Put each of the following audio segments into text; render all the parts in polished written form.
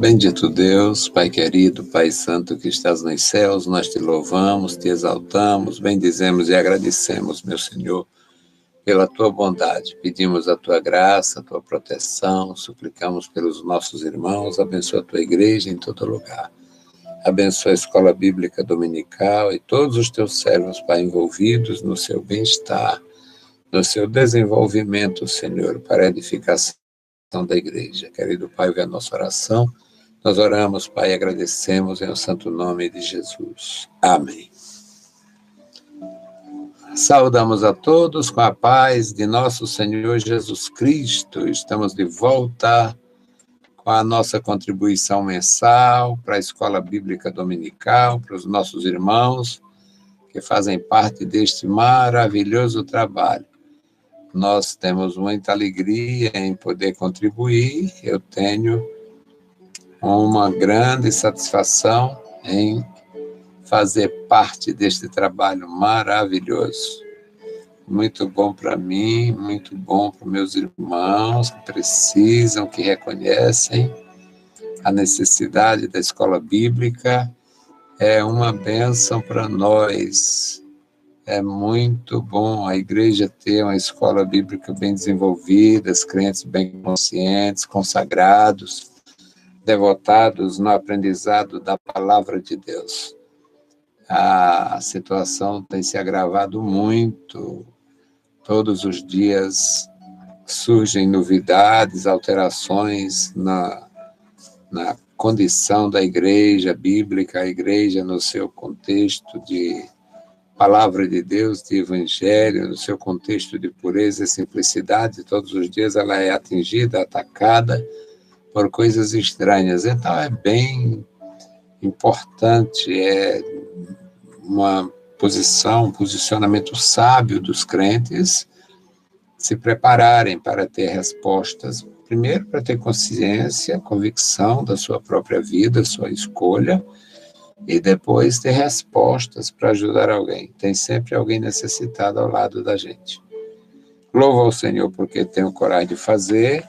Bendito Deus, Pai querido, Pai santo que estás nos céus, nós te louvamos, te exaltamos, bendizemos e agradecemos, meu Senhor, pela tua bondade. Pedimos a tua graça, a tua proteção, suplicamos pelos nossos irmãos, abençoa a tua igreja em todo lugar. Abençoa a escola bíblica dominical e todos os teus servos, Pai, envolvidos no seu bem-estar, no seu desenvolvimento, Senhor, para a edificação da igreja. Querido Pai, ouve a nossa oração. Nós oramos, Pai, e agradecemos em o santo nome de Jesus. Amém. Saudamos a todos com a paz de nosso Senhor Jesus Cristo. Estamos de volta com a nossa contribuição mensal para a Escola Bíblica Dominical, para os nossos irmãos que fazem parte deste maravilhoso trabalho. Nós temos muita alegria em poder contribuir. Eu tenho uma grande satisfação em fazer parte deste trabalho maravilhoso. Muito bom para mim, muito bom para meus irmãos que precisam, que reconhecem a necessidade da escola bíblica. É uma bênção para nós. É muito bom a igreja ter uma escola bíblica bem desenvolvida, os crentes bem conscientes, consagrados, devotados no aprendizado da palavra de Deus. A situação tem se agravado muito. Todos os dias surgem novidades, alterações na condição da igreja bíblica, a igreja no seu contexto de palavra de Deus, de evangelho, no seu contexto de pureza e simplicidade. Todos os dias ela é atingida, atacada por coisas estranhas. Então é bem importante, é um posicionamento sábio dos crentes se prepararem para ter respostas. Primeiro, para ter consciência, convicção da sua própria vida, sua escolha, e depois ter respostas para ajudar alguém. Tem sempre alguém necessitado ao lado da gente. Louva ao Senhor porque tenho coragem de fazer,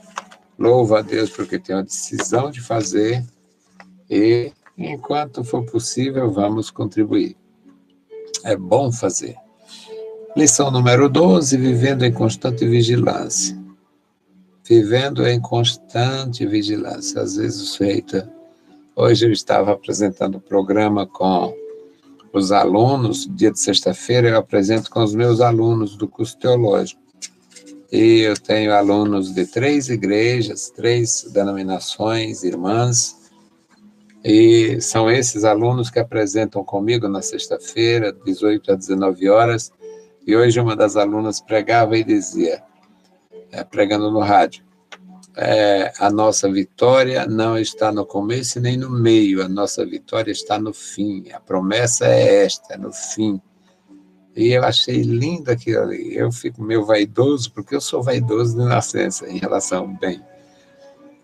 louva a Deus porque tenho a decisão de fazer, e, enquanto for possível, vamos contribuir. É bom fazer. Lição número 12, vivendo em constante vigilância. Vivendo em constante vigilância. Às vezes o sujeito... Hoje eu estava apresentando o programa com os alunos, dia de sexta-feira eu apresento com os meus alunos do curso teológico. E eu tenho alunos de 3 igrejas, 3 denominações, irmãs, e são esses alunos que apresentam comigo na sexta-feira, 18 a 19 horas, e hoje uma das alunas pregava e dizia, pregando no rádio, a nossa vitória não está no começo nem no meio, a nossa vitória está no fim, a promessa é esta, é no fim. E eu achei lindo aquilo ali, eu fico meio vaidoso, porque eu sou vaidoso de nascença em relação ao bem.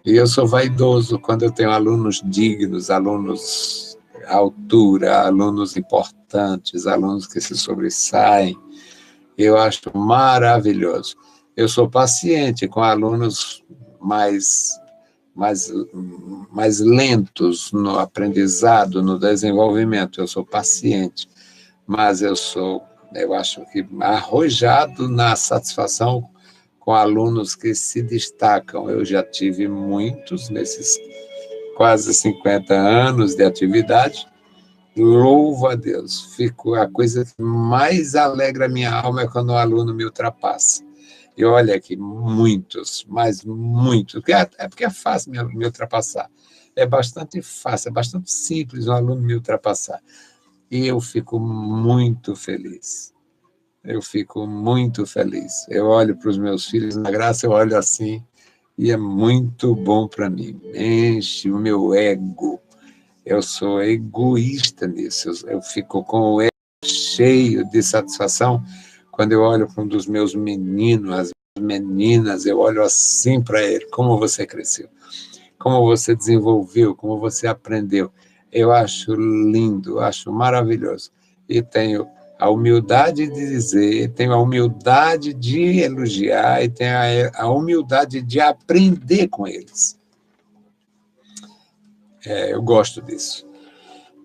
E eu sou vaidoso quando eu tenho alunos dignos, alunos à altura, alunos importantes, alunos que se sobressaem. Eu acho maravilhoso. Eu sou paciente com alunos mais lentos no aprendizado, no desenvolvimento. Eu sou paciente, mas eu acho que arrojado na satisfação com alunos que se destacam. Eu já tive muitos nesses quase 50 anos de atividade. Louvo a Deus. A coisa que mais alegra a minha alma é quando um aluno me ultrapassa. E olha aqui, muitos, mas muitos, porque é fácil me ultrapassar. É bastante fácil, é bastante simples um aluno me ultrapassar. E eu fico muito feliz. Eu fico muito feliz. Eu olho para os meus filhos na graça, eu olho assim, e é muito bom para mim. Enche o meu ego. Eu sou egoísta nisso. Eu fico com o ego cheio de satisfação quando eu olho para um dos meus meninos, as meninas, eu olho assim para ele, como você cresceu, como você desenvolveu, como você aprendeu. Eu acho lindo, acho maravilhoso. E tenho a humildade de dizer, tenho a humildade de elogiar e tenho a humildade de aprender com eles. Eu gosto disso.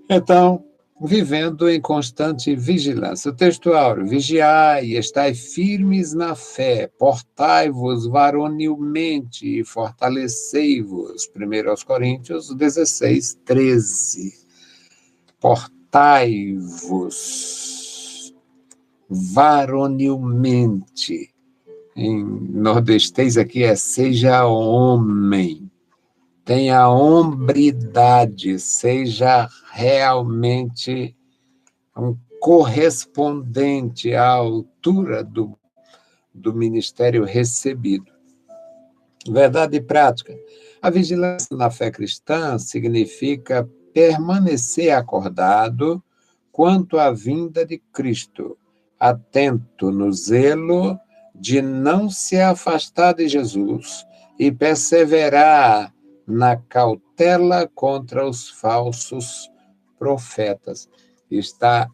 Então, vivendo em constante vigilância. O texto áureo: vigiai, estai firmes na fé, portai-vos varonilmente e fortalecei-vos. 1 Coríntios 16, 13. Portai-vos varonilmente. Em nordestês aqui seja homem. Tenha hombridade, seja realmente um correspondente à altura do ministério recebido. Verdade e prática. A vigilância na fé cristã significa permanecer acordado quanto à vinda de Cristo, atento no zelo de não se afastar de Jesus e perseverar na cautela contra os falsos profetas. Está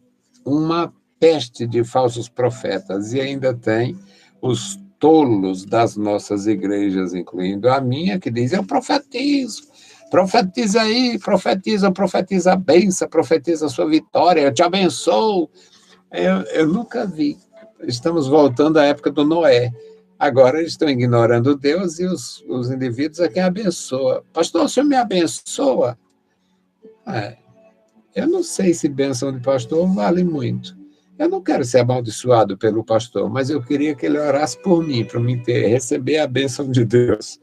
uma peste de falsos profetas, e ainda tem os tolos das nossas igrejas, incluindo a minha, que diz: eu profetizo, profetiza aí, profetiza a bênção, profetiza a sua vitória, eu te abençoo. Eu nunca vi. Estamos voltando à época do Noé. Agora eles estão ignorando Deus e os indivíduos é quem abençoa. Pastor, o senhor me abençoa? Eu não sei se bênção de pastor vale muito. Eu não quero ser amaldiçoado pelo pastor, mas eu queria que ele orasse por mim, para mim receber a bênção de Deus.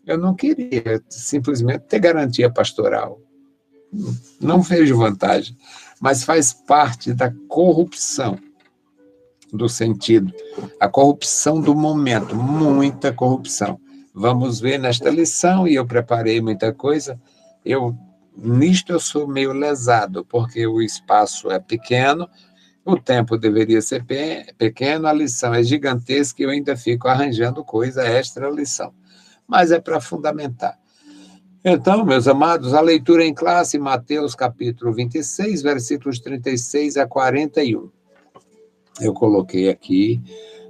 Eu não queria simplesmente ter garantia pastoral. Não vejo vantagem, mas faz parte da corrupção do sentido, a corrupção do momento, muita corrupção. Vamos ver nesta lição, e eu preparei muita coisa. Nisto eu sou meio lesado, porque o espaço é pequeno, o tempo deveria ser pequeno, a lição é gigantesca e eu ainda fico arranjando coisa extra lição. Mas é para fundamentar. Então, meus amados, a leitura em classe, Mateus capítulo 26, versículos 36 a 41. Eu coloquei aqui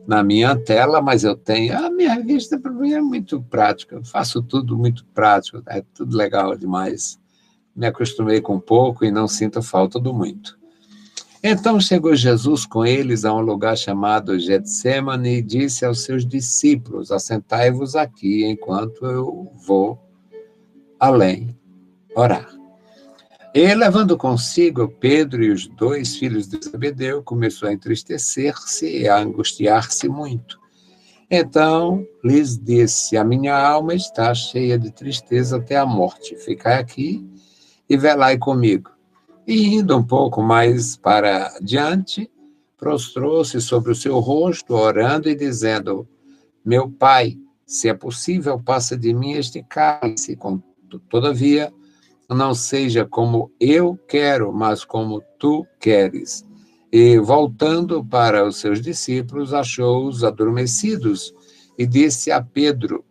na minha tela, mas eu tenho... A minha revista, para mim, é muito prática. Eu faço tudo muito prático, é tudo legal demais. Me acostumei com pouco e não sinto falta do muito. Então chegou Jesus com eles a um lugar chamado Getsêmani e disse aos seus discípulos: assentai-vos aqui enquanto eu vou além orar. E, levando consigo Pedro e os 2 filhos de Zebedeu, começou a entristecer-se e a angustiar-se muito. Então lhes disse: a minha alma está cheia de tristeza até a morte. Ficai aqui e velai comigo. E indo um pouco mais para diante, prostrou-se sobre o seu rosto, orando e dizendo: meu Pai, se é possível, passa de mim este cálice, todavia, não seja como eu quero, mas como tu queres. E, voltando para os seus discípulos, achou-os adormecidos e disse a Pedro: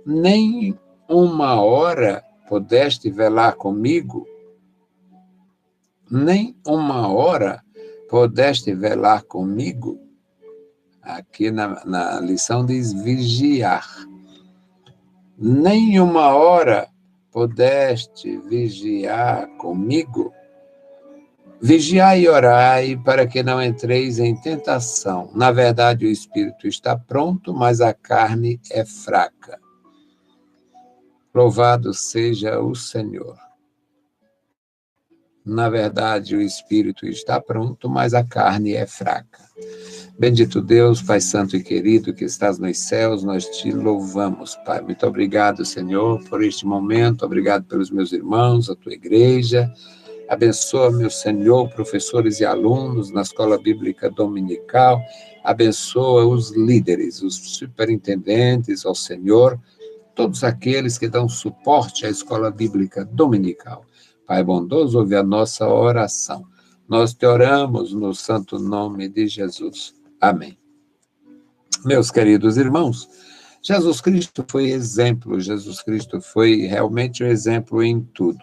nem uma hora pudeste velar comigo? Nem uma hora pudeste velar comigo? Aqui na lição diz vigiar. Nem uma hora pudeste vigiar comigo? Vigiai e orai para que não entreis em tentação. Na verdade, o espírito está pronto, mas a carne é fraca. Louvado seja o Senhor. Na verdade, o espírito está pronto, mas a carne é fraca. Bendito Deus, Pai Santo e querido, que estás nos céus, nós te louvamos, Pai. Muito obrigado, Senhor, por este momento. Obrigado pelos meus irmãos, a tua igreja. Abençoa, meu Senhor, professores e alunos na Escola Bíblica Dominical. Abençoa os líderes, os superintendentes, ó Senhor, todos aqueles que dão suporte à Escola Bíblica Dominical. Pai bondoso, ouve a nossa oração. Nós te oramos no santo nome de Jesus. Amém. Meus queridos irmãos, Jesus Cristo foi exemplo, Jesus Cristo foi realmente um exemplo em tudo.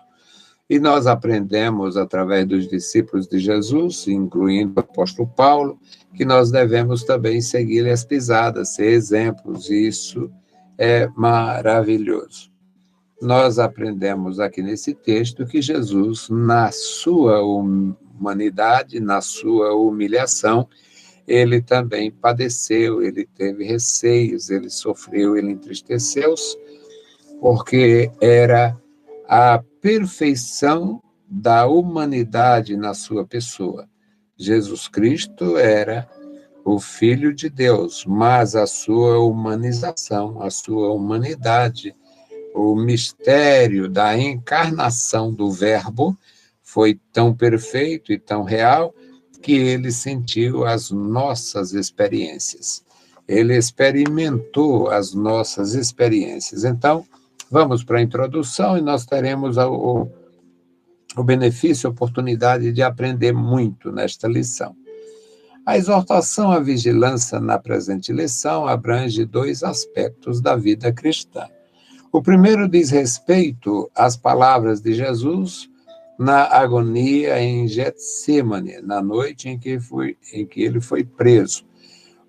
E nós aprendemos, através dos discípulos de Jesus, incluindo o apóstolo Paulo, que nós devemos também seguir as pisadas, ser exemplos, e isso é maravilhoso. nós aprendemos aqui nesse texto que Jesus, na sua humanidade, na sua humilhação, ele também padeceu, ele teve receios, ele sofreu, ele entristeceu-se, porque era a perfeição da humanidade na sua pessoa. Jesus Cristo era o Filho de Deus, mas a sua humanização, a sua humanidade, o mistério da encarnação do Verbo foi tão perfeito e tão real que ele sentiu as nossas experiências. Ele experimentou as nossas experiências. Então, vamos para a introdução e nós teremos o benefício, a oportunidade de aprender muito nesta lição. A exortação à vigilância na presente lição abrange dois aspectos da vida cristã. O primeiro diz respeito às palavras de Jesus na agonia em Getsêmani, na noite em que ele foi preso.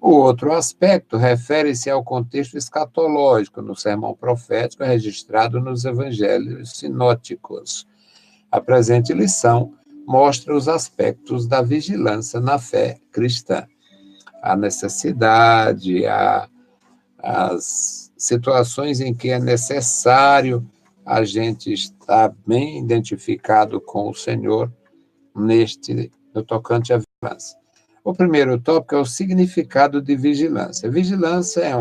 O outro aspecto refere-se ao contexto escatológico no sermão profético registrado nos evangelhos sinóticos. A presente lição mostra os aspectos da vigilância na fé cristã. A necessidade, as situações em que é necessário a gente estar bem identificado com o Senhor no tocante à vigilância. O primeiro tópico é o significado de vigilância. Vigilância é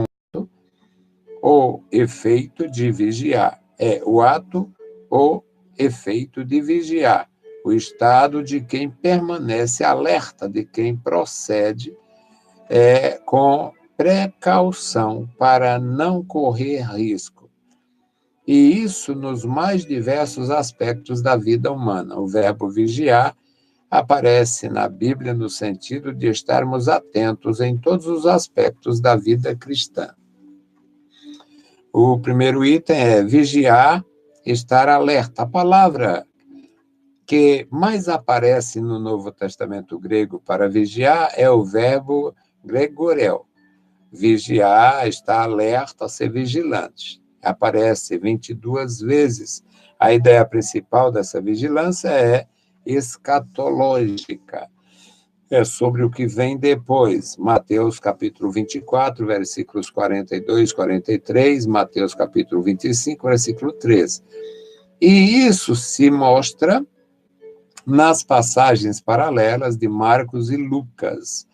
o efeito de vigiar. É o ato ou efeito de vigiar. O estado de quem permanece alerta, de quem procede com precaução para não correr risco. E isso nos mais diversos aspectos da vida humana. O verbo vigiar aparece na Bíblia no sentido de estarmos atentos em todos os aspectos da vida cristã. O primeiro item é vigiar, estar alerta. A palavra que mais aparece no Novo Testamento grego para vigiar é o verbo gregorel. Vigiar, estar alerta, ser vigilante. Aparece 22 vezes. A ideia principal dessa vigilância é escatológica. É sobre o que vem depois. Mateus capítulo 24, versículos 42, 43, Mateus capítulo 25, versículo 13. E isso se mostra nas passagens paralelas de Marcos e Lucas.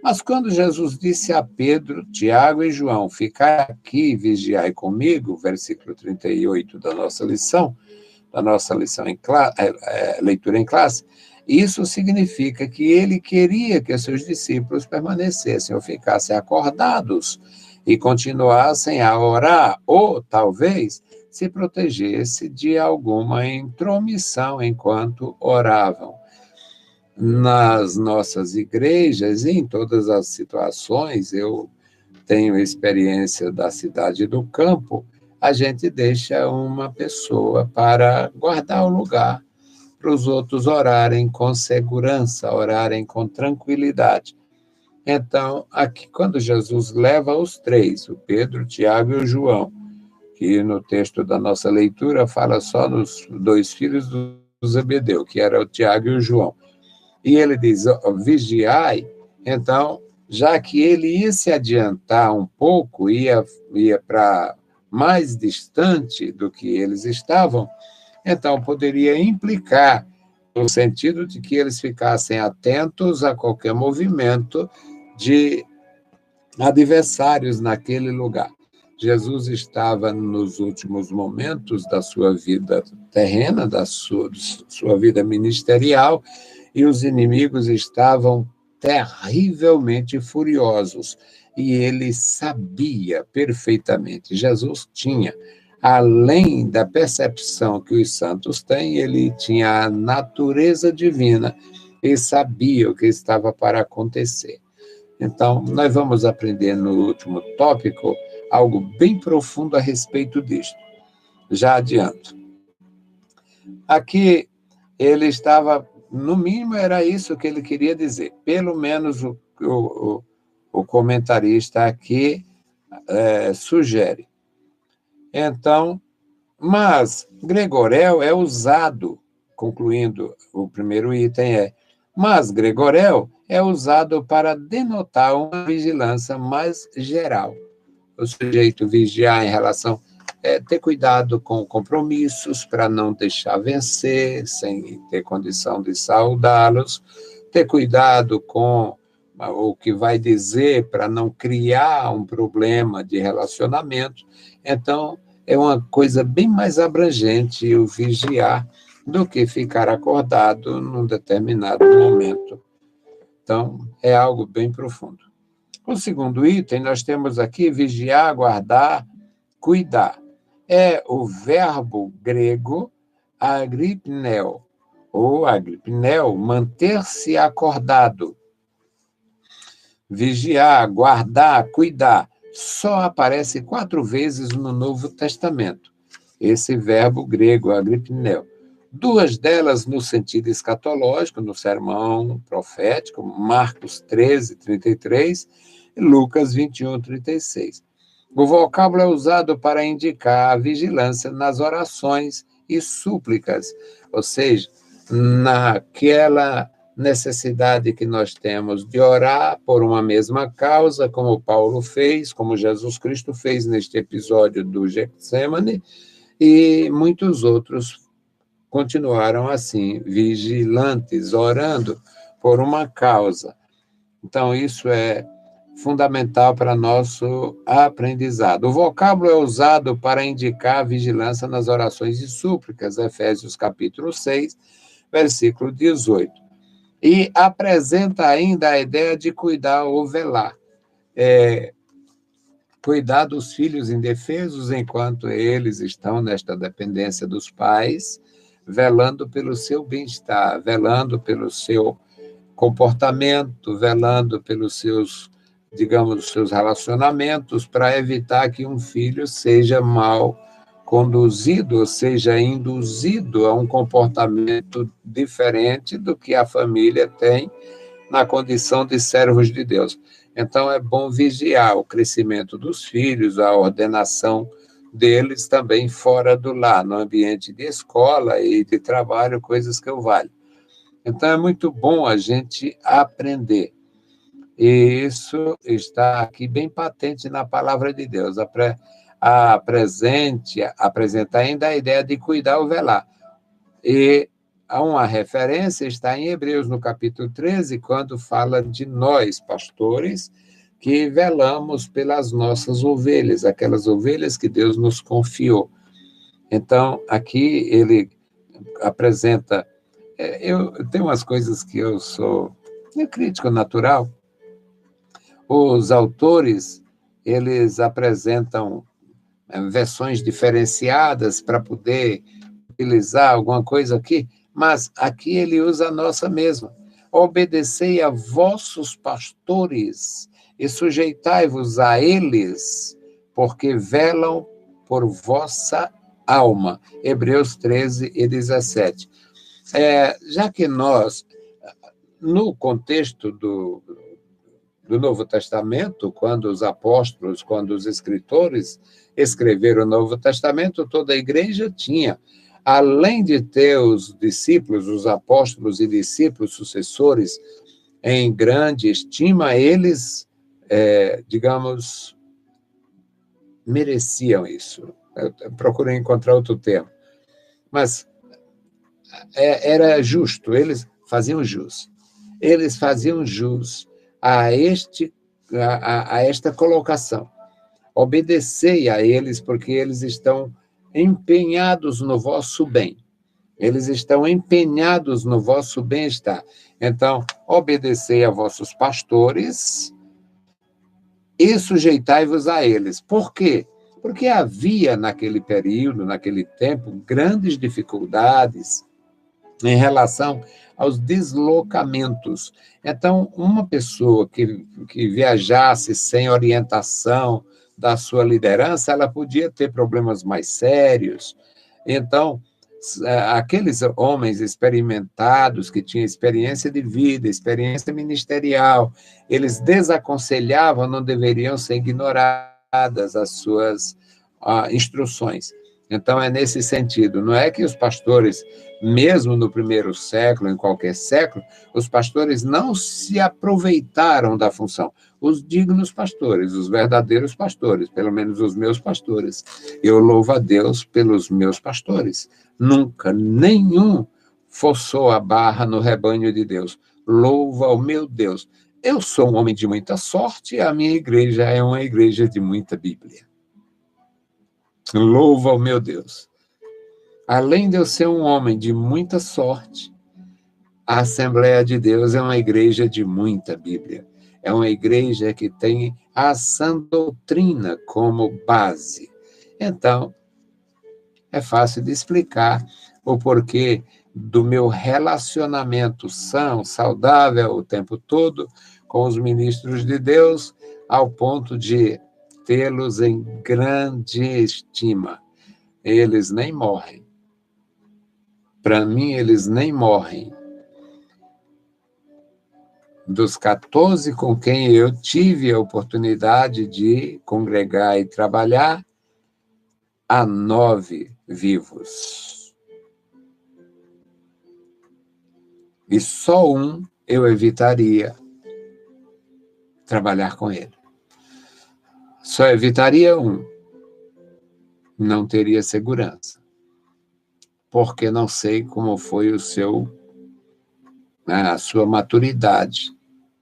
Mas quando Jesus disse a Pedro, Tiago e João, ficai aqui e vigiai comigo, versículo 38 da nossa lição em leitura em classe, isso significa que ele queria que seus discípulos permanecessem ou ficassem acordados e continuassem a orar, ou talvez se protegesse de alguma intromissão enquanto oravam. Nas nossas igrejas, e em todas as situações, eu tenho experiência da cidade do campo, a gente deixa uma pessoa para guardar o lugar, para os outros orarem com segurança, orarem com tranquilidade. Então, aqui, quando Jesus leva os três, o Pedro, o Tiago e o João, que no texto da nossa leitura fala só nos dois filhos do Zebedeu, que era o Tiago e o João, e ele diz, vigiai, então, já que ele ia se adiantar um pouco, ia para mais distante do que eles estavam, então poderia implicar no sentido de que eles ficassem atentos a qualquer movimento de adversários naquele lugar. Jesus estava nos últimos momentos da sua vida terrena, da sua vida ministerial, e os inimigos estavam terrivelmente furiosos. E ele sabia perfeitamente, Jesus tinha, além da percepção que os santos têm, ele tinha a natureza divina e sabia o que estava para acontecer. Então, nós vamos aprender no último tópico algo bem profundo a respeito disto. Já adianto. Aqui, ele estava, no mínimo, era isso que ele queria dizer. Pelo menos o comentarista aqui sugere. Então, Mas Gregorel é usado, concluindo o primeiro item mas Gregorel é usado para denotar uma vigilância mais geral. O sujeito vigiar em relação ter cuidado com compromissos para não deixar vencer, sem ter condição de saudá-los, ter cuidado com o que vai dizer para não criar um problema de relacionamento. Então, é uma coisa bem mais abrangente o vigiar do que ficar acordado num determinado momento. Então, é algo bem profundo. O segundo item, nós temos aqui vigiar, guardar, cuidar. É o verbo grego agripneo, ou agripneo, manter-se acordado. Vigiar, guardar, cuidar, só aparece 4 vezes no Novo Testamento, esse verbo grego, agripneo. 2 delas no sentido escatológico, no sermão profético, Marcos 13, 33, e Lucas 21, 36. O vocábulo é usado para indicar a vigilância nas orações e súplicas, ou seja, naquela necessidade que nós temos de orar por uma mesma causa, como Paulo fez, como Jesus Cristo fez neste episódio do Getsemane, e muitos outros continuaram assim, vigilantes, orando por uma causa. Então, isso é fundamental para nosso aprendizado. O vocábulo é usado para indicar a vigilância nas orações e súplicas, Efésios capítulo 6, versículo 18. E apresenta ainda a ideia de cuidar ou velar. Cuidar dos filhos indefesos enquanto eles estão nesta dependência dos pais, velando pelo seu bem-estar, velando pelo seu comportamento, velando pelos seus, digamos, seus relacionamentos, para evitar que um filho seja mal conduzido, ou seja, induzido a um comportamento diferente do que a família tem na condição de servos de Deus. Então, é bom vigiar o crescimento dos filhos, a ordenação deles também fora do lar, no ambiente de escola e de trabalho, coisas que eu valho. Então, é muito bom a gente aprender. E isso está aqui bem patente na palavra de Deus. Apresenta ainda a ideia de cuidar ou velar. E há uma referência, está em Hebreus, no capítulo 13, quando fala de nós, pastores, que velamos pelas nossas ovelhas, aquelas ovelhas que Deus nos confiou. Então, aqui ele apresenta... Eu tenho umas coisas que eu sou crítico natural. Os autores, eles apresentam versões diferenciadas para poder utilizar alguma coisa aqui, mas aqui ele usa a nossa mesma. Obedecei a vossos pastores e sujeitai-vos a eles, porque velam por vossa alma. Hebreus 13 e 17. Já que nós, no contexto do Novo Testamento, quando os apóstolos, quando os escritores escreveram o Novo Testamento, toda a igreja tinha, além de ter os discípulos, os apóstolos e discípulos sucessores em grande estima, eles, digamos, mereciam isso. Eu procurei encontrar outro termo. Mas era justo, eles faziam jus. Eles faziam jus a esta colocação. Obedecei a eles, porque eles estão empenhados no vosso bem. Eles estão empenhados no vosso bem-estar. Então, obedecei a vossos pastores e sujeitai-vos a eles. Por quê? Porque havia, naquele período, naquele tempo, grandes dificuldades em relação aos deslocamentos. Então, uma pessoa que viajasse sem orientação da sua liderança, ela podia ter problemas mais sérios. Então, aqueles homens experimentados, que tinham experiência de vida, experiência ministerial, eles desaconselhavam, não deveriam ser ignoradas as suas instruções. Então, é nesse sentido. Não é que os pastores, mesmo no primeiro século, em qualquer século, os pastores não se aproveitaram da função. Os dignos pastores, os verdadeiros pastores, pelo menos os meus pastores. Eu louvo a Deus pelos meus pastores. Nunca, nenhum forçou a barra no rebanho de Deus. Louvo ao meu Deus. Eu sou um homem de muita sorte e a minha igreja é uma igreja de muita Bíblia. Louvo ao meu Deus. Além de eu ser um homem de muita sorte, a Assembleia de Deus é uma igreja de muita Bíblia. É uma igreja que tem a sã doutrina como base. Então, é fácil de explicar o porquê do meu relacionamento são, saudável o tempo todo com os ministros de Deus, ao ponto de tê-los em grande estima. Eles nem morrem. Para mim, eles nem morrem. Dos 14 com quem eu tive a oportunidade de congregar e trabalhar, há 9 vivos. E só um eu evitaria trabalhar com ele. Só evitaria um. Não teria segurança. Porque não sei como foi a sua maturidade.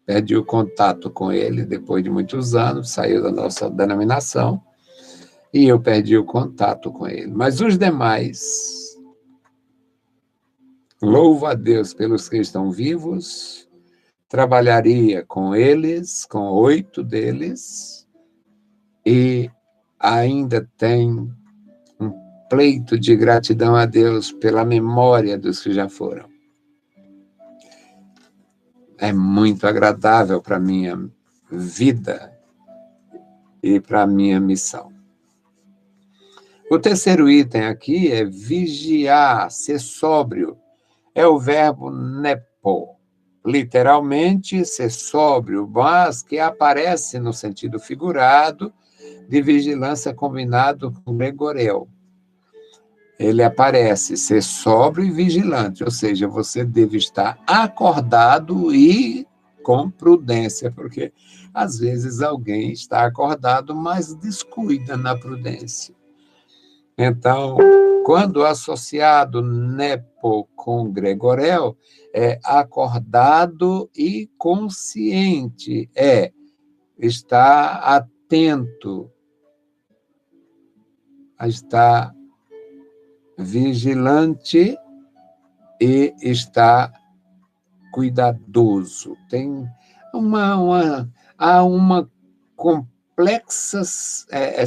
Perdi o contato com ele depois de muitos anos, saiu da nossa denominação, e eu perdi o contato com ele. Mas os demais, louvo a Deus pelos que estão vivos, trabalharia com eles, com 8 deles, e ainda tem um pleito de gratidão a Deus pela memória dos que já foram. É muito agradável para a minha vida e para a minha missão. O terceiro item aqui é vigiar, ser sóbrio. É o verbo nepo, literalmente ser sóbrio, mas que aparece no sentido figurado de vigilância combinado com gregoreu. Ele aparece ser sóbrio e vigilante, ou seja, você deve estar acordado e com prudência, porque às vezes alguém está acordado, mas descuida na prudência. Então, quando associado nepo com gregorel, é acordado e consciente, estar atento, estar vigilante e está cuidadoso. Tem há uma complexa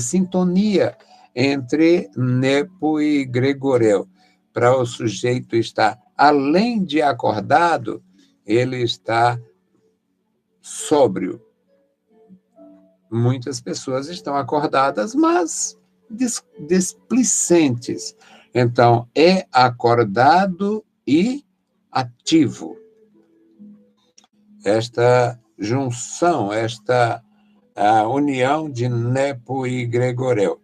sintonia entre nepo e gregoreu. Para o sujeito estar, além de acordado, ele está sóbrio. Muitas pessoas estão acordadas, mas displicentes. Então, é acordado e ativo. Esta junção, a união de nepo e gregoreu.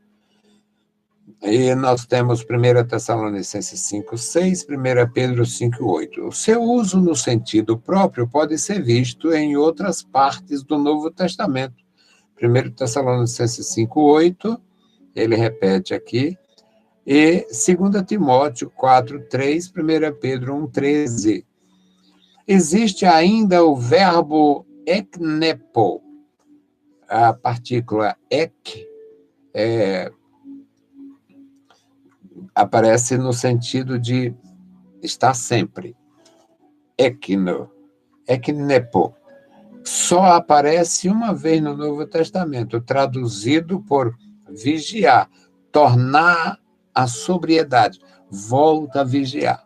E nós temos 1 Tessalonicenses 5:6, 1 Pedro 5:8. O seu uso no sentido próprio pode ser visto em outras partes do Novo Testamento. 1 Tessalonicenses 5:8, ele repete aqui, e 2 Timóteo 4:3, 1 Pedro 1:13. Existe ainda o verbo eknepo, a partícula ek, aparece no sentido de estar sempre. Eknepo. Só aparece uma vez no Novo Testamento, traduzido por vigiar, tornar a sobriedade, volta a vigiar.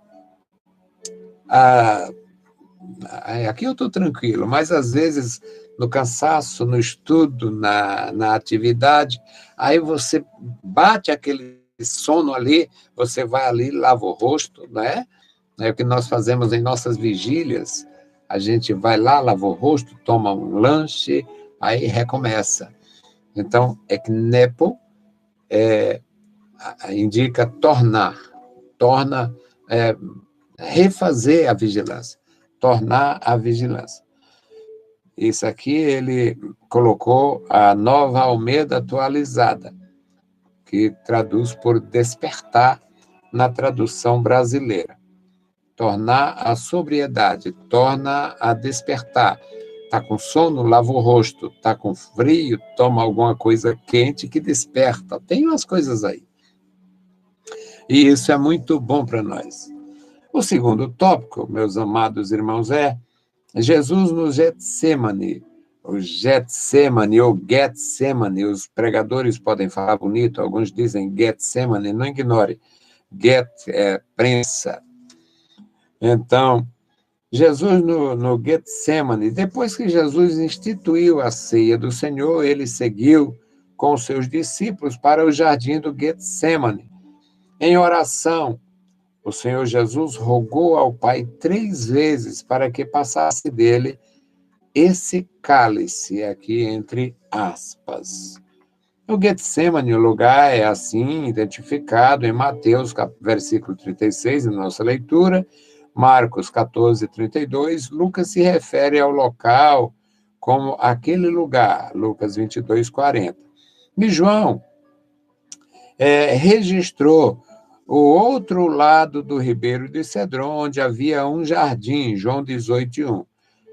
Aqui eu estou tranquilo, mas às vezes no cansaço, no estudo, na atividade, aí você bate aquele sono ali, você vai ali, lava o rosto, né? É o que nós fazemos em nossas vigílias. A gente vai lá, lava o rosto, toma um lanche, aí recomeça. Então, eknepo é indica tornar, refazer a vigilância, tornar a vigilância. Isso aqui ele colocou a Nova Almeida atualizada, que traduz por despertar na tradução brasileira. Tornar a sobriedade, torna a despertar. Está com sono, lava o rosto. Está com frio, toma alguma coisa quente que desperta. Tem umas coisas aí. E isso é muito bom para nós. O segundo tópico, meus amados irmãos, é Jesus no Getsemane. O Getsemane ou Getsemane, os pregadores podem falar bonito, alguns dizem Getsemane, não ignore. Get é prensa. Então, Jesus no Getsemane, depois que Jesus instituiu a ceia do Senhor, ele seguiu com os seus discípulos para o jardim do Getsemane. Em oração, o Senhor Jesus rogou ao Pai 3 vezes para que passasse dele esse cálice, aqui entre aspas. O Getsemane, o lugar é assim identificado em Mateus, versículo 36, na nossa leitura, Marcos 14, 32, Lucas se refere ao local como aquele lugar, Lucas 22, 40. E João registrou o outro lado do Ribeiro de Cedron, onde havia um jardim, João 18, 1.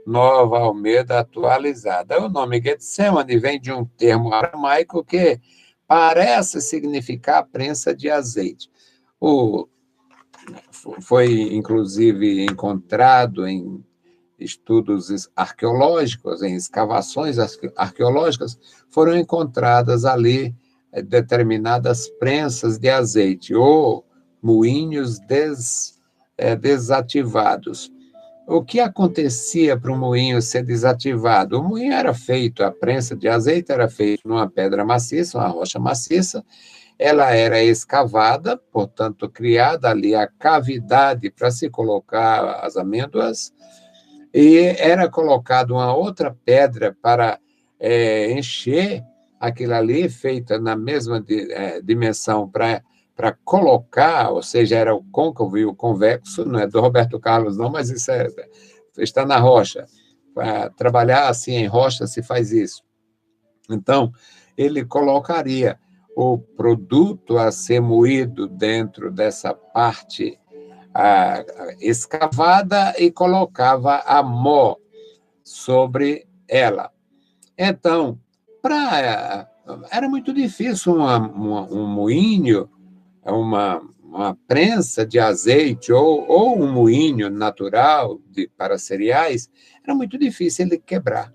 Nova Almeida atualizada. O nome Getsemane vem de um termo aramaico que parece significar prensa de azeite. Foi, inclusive, encontrado em estudos arqueológicos, em escavações arqueológicas, foram encontradas ali determinadas prensas de azeite ou moinhos desativados. O que acontecia para o moinho ser desativado? O moinho era feito, a prensa de azeite era feita numa pedra maciça, uma rocha maciça, ela era escavada, portanto, criada ali a cavidade para se colocar as amêndoas, e era colocada uma outra pedra para encher aquilo ali, feita na mesma dimensão para colocar, ou seja, era o côncavo e o convexo, não é do Roberto Carlos, não, mas isso está na rocha. Para trabalhar assim em rocha se faz isso. Então, ele colocaria o produto a ser moído dentro dessa parte escavada e colocava a mó sobre ela. Então, era muito difícil um moinho, uma prensa de azeite ou um moinho natural para cereais, era muito difícil ele quebrar.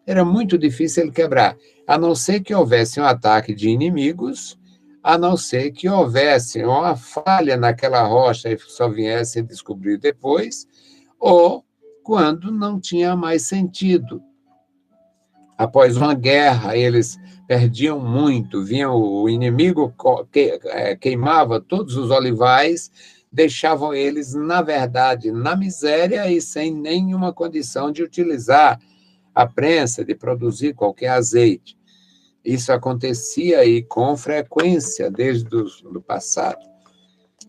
Era muito difícil ele quebrar, a não ser que houvesse um ataque de inimigos, a não ser que houvesse uma falha naquela rocha e só viesse descobrir depois, ou quando não tinha mais sentido. Após uma guerra, eles perdiam muito, o inimigo queimava todos os olivais, deixavam eles, na verdade, na miséria e sem nenhuma condição de utilizar a prensa, de produzir qualquer azeite. Isso acontecia aí com frequência desde o passado.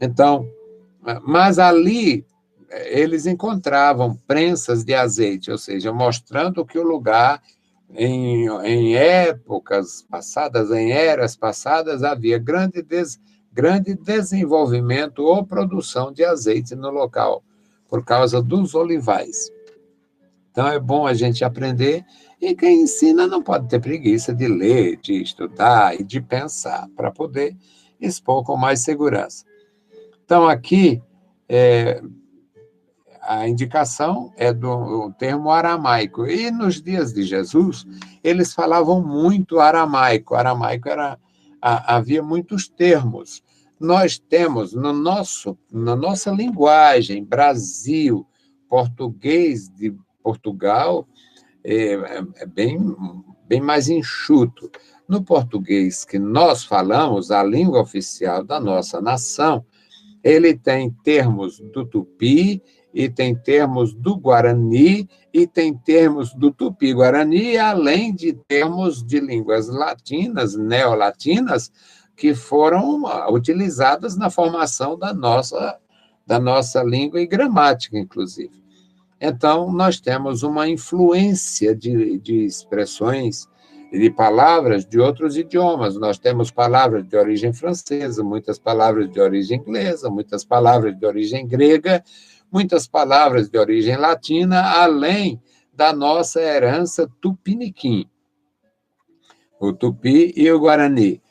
Então, mas ali eles encontravam prensas de azeite, ou seja, mostrando que o lugar, em épocas passadas, em eras passadas, havia grande desenvolvimento ou produção de azeite no local, por causa dos olivais. Então, é bom a gente aprender, e quem ensina não pode ter preguiça de ler, de estudar e de pensar, para poder expor com mais segurança. Então, aqui, a indicação é do termo aramaico. E nos dias de Jesus, eles falavam muito aramaico. Aramaico havia muitos termos. Nós temos, na nossa linguagem, Brasil, português de Portugal, é bem mais enxuto. No português que nós falamos, a língua oficial da nossa nação, ele tem termos do tupi, e tem termos do guarani, e tem termos do tupi-guarani, além de termos de línguas latinas, neolatinas, que foram utilizadas na formação da nossa língua e gramática, inclusive. Então, nós temos uma influência de expressões e de palavras de outros idiomas. Nós temos palavras de origem francesa, muitas palavras de origem inglesa, muitas palavras de origem grega, muitas palavras de origem latina, além da nossa herança tupiniquim, o tupi e o guarani.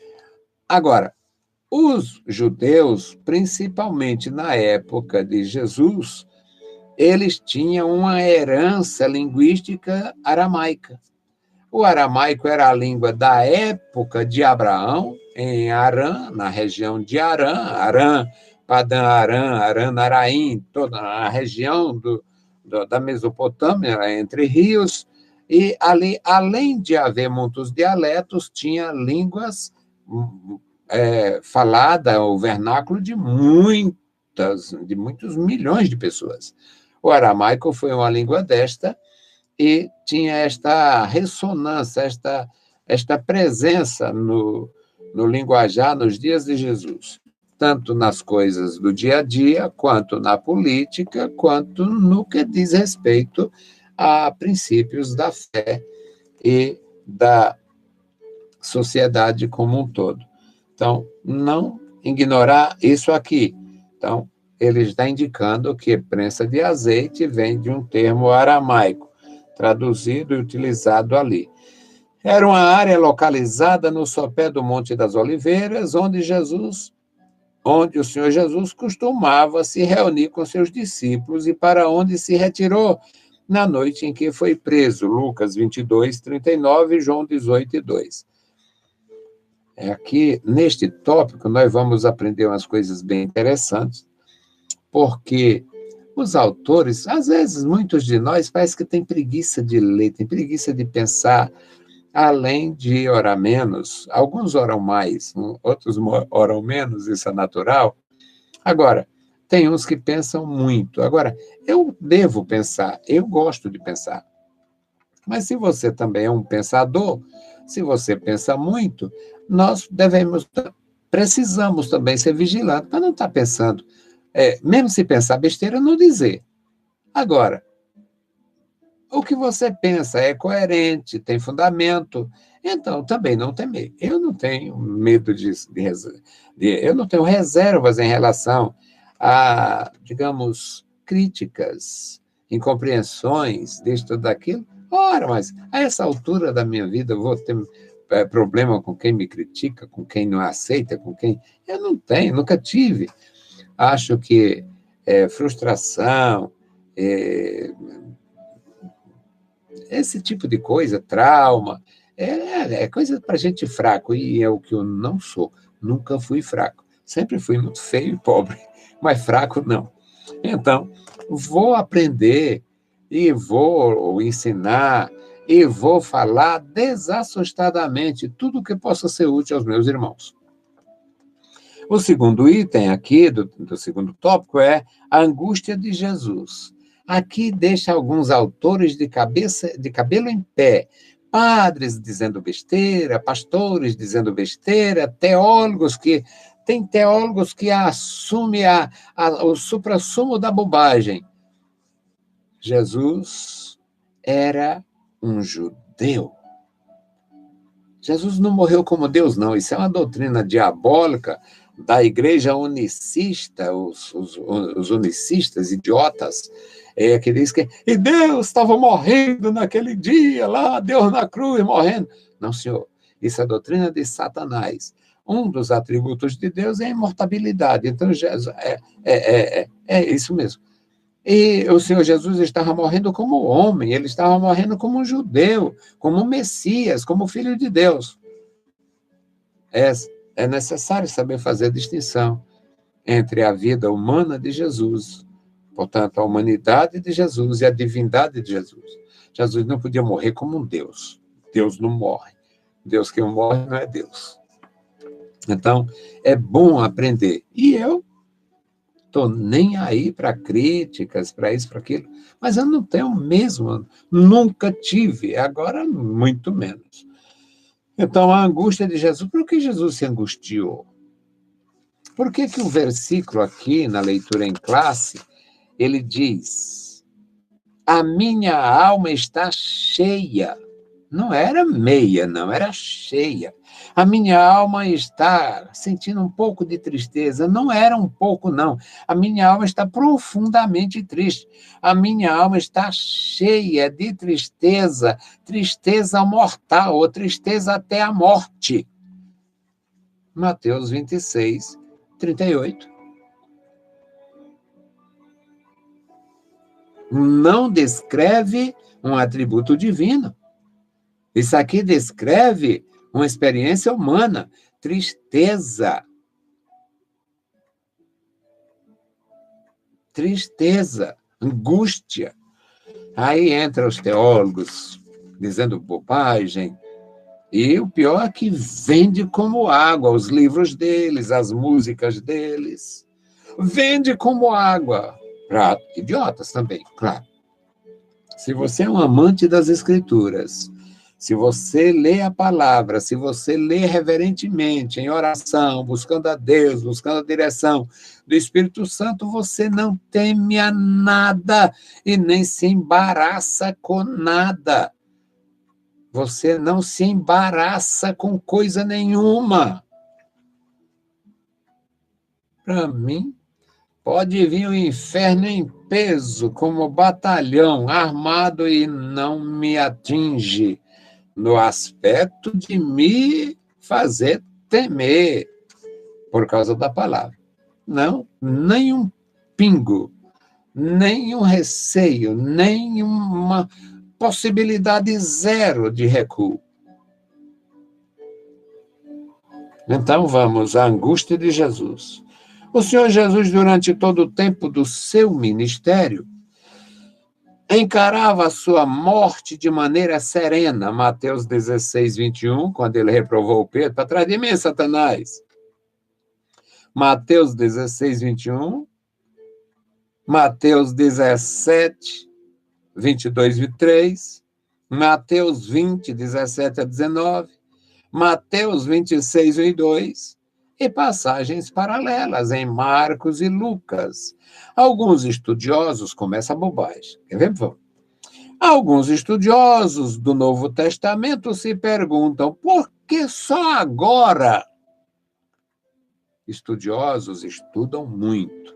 Agora, os judeus, principalmente na época de Jesus, eles tinham uma herança linguística aramaica. O aramaico era a língua da época de Abraão, em Arã, na região de Arã, Arã, Padã Arã, Arã-Naraim, toda a região da Mesopotâmia, entre rios, e ali, além de haver muitos dialetos, tinha línguas faladas, o vernáculo de muitos milhões de pessoas. O aramaico foi uma língua desta e tinha esta ressonância, esta presença no linguajar nos dias de Jesus, tanto nas coisas do dia a dia, quanto na política, quanto no que diz respeito a princípios da fé e da sociedade como um todo. Então, não ignorar isso aqui. Então, ele está indicando que prensa de azeite vem de um termo aramaico, traduzido e utilizado ali. Era uma área localizada no sopé do Monte das Oliveiras, onde o Senhor Jesus costumava se reunir com seus discípulos e para onde se retirou na noite em que foi preso, Lucas 22, 39 e João 18, 2. Aqui, neste tópico, nós vamos aprender umas coisas bem interessantes, porque os autores, às vezes, muitos de nós, parece que tem preguiça de ler, tem preguiça de pensar, além de orar menos. Alguns oram mais, outros oram menos, isso é natural. Agora, tem uns que pensam muito. Agora, eu devo pensar, eu gosto de pensar. Mas se você também é um pensador, se você pensa muito, nós precisamos também ser vigilantes para não estar pensando. Mesmo se pensar besteira, não dizer. Agora, o que você pensa é coerente, tem fundamento, então também não temer. Eu não tenho medo eu não tenho reservas em relação a, digamos, críticas, incompreensões, disso, tudo daquilo. Ora, mas a essa altura da minha vida eu vou ter problema com quem me critica, com quem não aceita, com quem... Eu não tenho, nunca tive. Acho que frustração, esse tipo de coisa, trauma, é coisa para gente fraco, e é o que eu não sou. Nunca fui fraco. Sempre fui muito feio e pobre, mas fraco não. Então, vou aprender e vou ensinar e vou falar desassustadamente tudo que possa ser útil aos meus irmãos. O segundo item aqui, do segundo tópico, é a angústia de Jesus. Aqui deixa alguns autores de cabelo em pé, padres dizendo besteira, pastores dizendo besteira, teólogos que assumem o suprassumo da bobagem. Jesus era um judeu. Jesus não morreu como Deus, não. Isso é uma doutrina diabólica da igreja unicista, os unicistas, idiotas, que diz que e Deus estava morrendo naquele dia lá, Deus na cruz morrendo. Não, senhor, isso é a doutrina de Satanás. Um dos atributos de Deus é a imortabilidade. Então, Jesus, é isso mesmo. E o Senhor Jesus estava morrendo como homem, ele estava morrendo como um judeu, como um Messias, como filho de Deus. É necessário saber fazer a distinção entre a vida humana de Jesus, portanto, a humanidade de Jesus e a divindade de Jesus. Jesus não podia morrer como um Deus. Deus não morre. Deus que morre não é Deus. Então, é bom aprender. E eu estou nem aí para críticas, para isso, para aquilo, mas eu não tenho mesmo, nunca tive, agora muito menos. Então, a angústia de Jesus, por que Jesus se angustiou? Por que que o versículo aqui, na leitura em classe, ele diz: a minha alma está cheia. Não era meia, não, era cheia. A minha alma está sentindo um pouco de tristeza. Não era um pouco, não. A minha alma está profundamente triste. A minha alma está cheia de tristeza, tristeza mortal, ou tristeza até a morte. Mateus 26, 38. Não descreve um atributo divino. Isso aqui descreve uma experiência humana, tristeza. Tristeza, angústia. Aí entram os teólogos dizendo bobagem, e o pior é que vende como água os livros deles, as músicas deles. Vende como água. Para idiotas também, claro. Se você é um amante das Escrituras, se você lê a palavra, se você lê reverentemente, em oração, buscando a Deus, buscando a direção do Espírito Santo, você não teme a nada e nem se embaraça com nada. Você não se embaraça com coisa nenhuma. Para mim, pode vir o inferno em peso, como batalhão armado, e não me atinge no aspecto de me fazer temer por causa da palavra. Não, nem um pingo, nem um receio, nem uma possibilidade zero de recuo. Então vamos à angústia de Jesus. O Senhor Jesus, durante todo o tempo do seu ministério, encarava a sua morte de maneira serena. Mateus 16, 21, quando ele reprovou Pedro, para trás de mim, Satanás. Mateus 16, 21. Mateus 17, 22 e 23. Mateus 20, 17 a 19. Mateus 26, 1 e 2. E passagens paralelas em Marcos e Lucas. Alguns estudiosos, começa a bobagem, quer ver? Alguns estudiosos do Novo Testamento se perguntam por que só agora? Estudiosos estudam muito.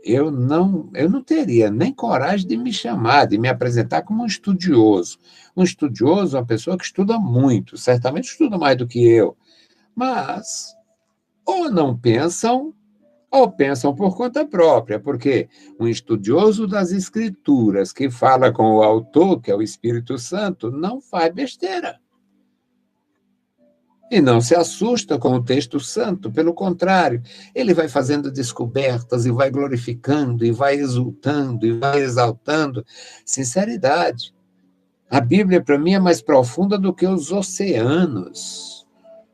Eu não teria nem coragem de me chamar, de me apresentar como um estudioso. Um estudioso é uma pessoa que estuda muito, certamente estuda mais do que eu, mas ou não pensam, ou pensam por conta própria, porque um estudioso das Escrituras que fala com o autor, que é o Espírito Santo, não faz besteira. E não se assusta com o texto santo, pelo contrário, ele vai fazendo descobertas e vai glorificando, e vai exultando, e vai exaltando. Sinceridade. A Bíblia, para mim, é mais profunda do que os oceanos.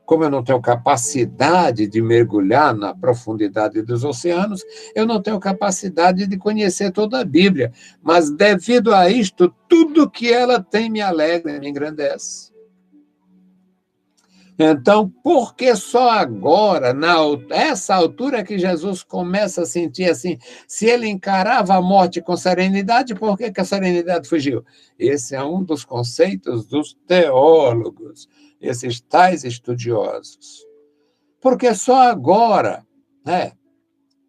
Como eu não tenho capacidade de mergulhar na profundidade dos oceanos, eu não tenho capacidade de conhecer toda a Bíblia. Mas, devido a isto, tudo que ela tem me alegra, me engrandece. Então, por que só agora, nessa altura que Jesus começa a sentir assim, se ele encarava a morte com serenidade, por que a serenidade fugiu? Esse é um dos conceitos dos teólogos, esses tais estudiosos. Porque só agora, né?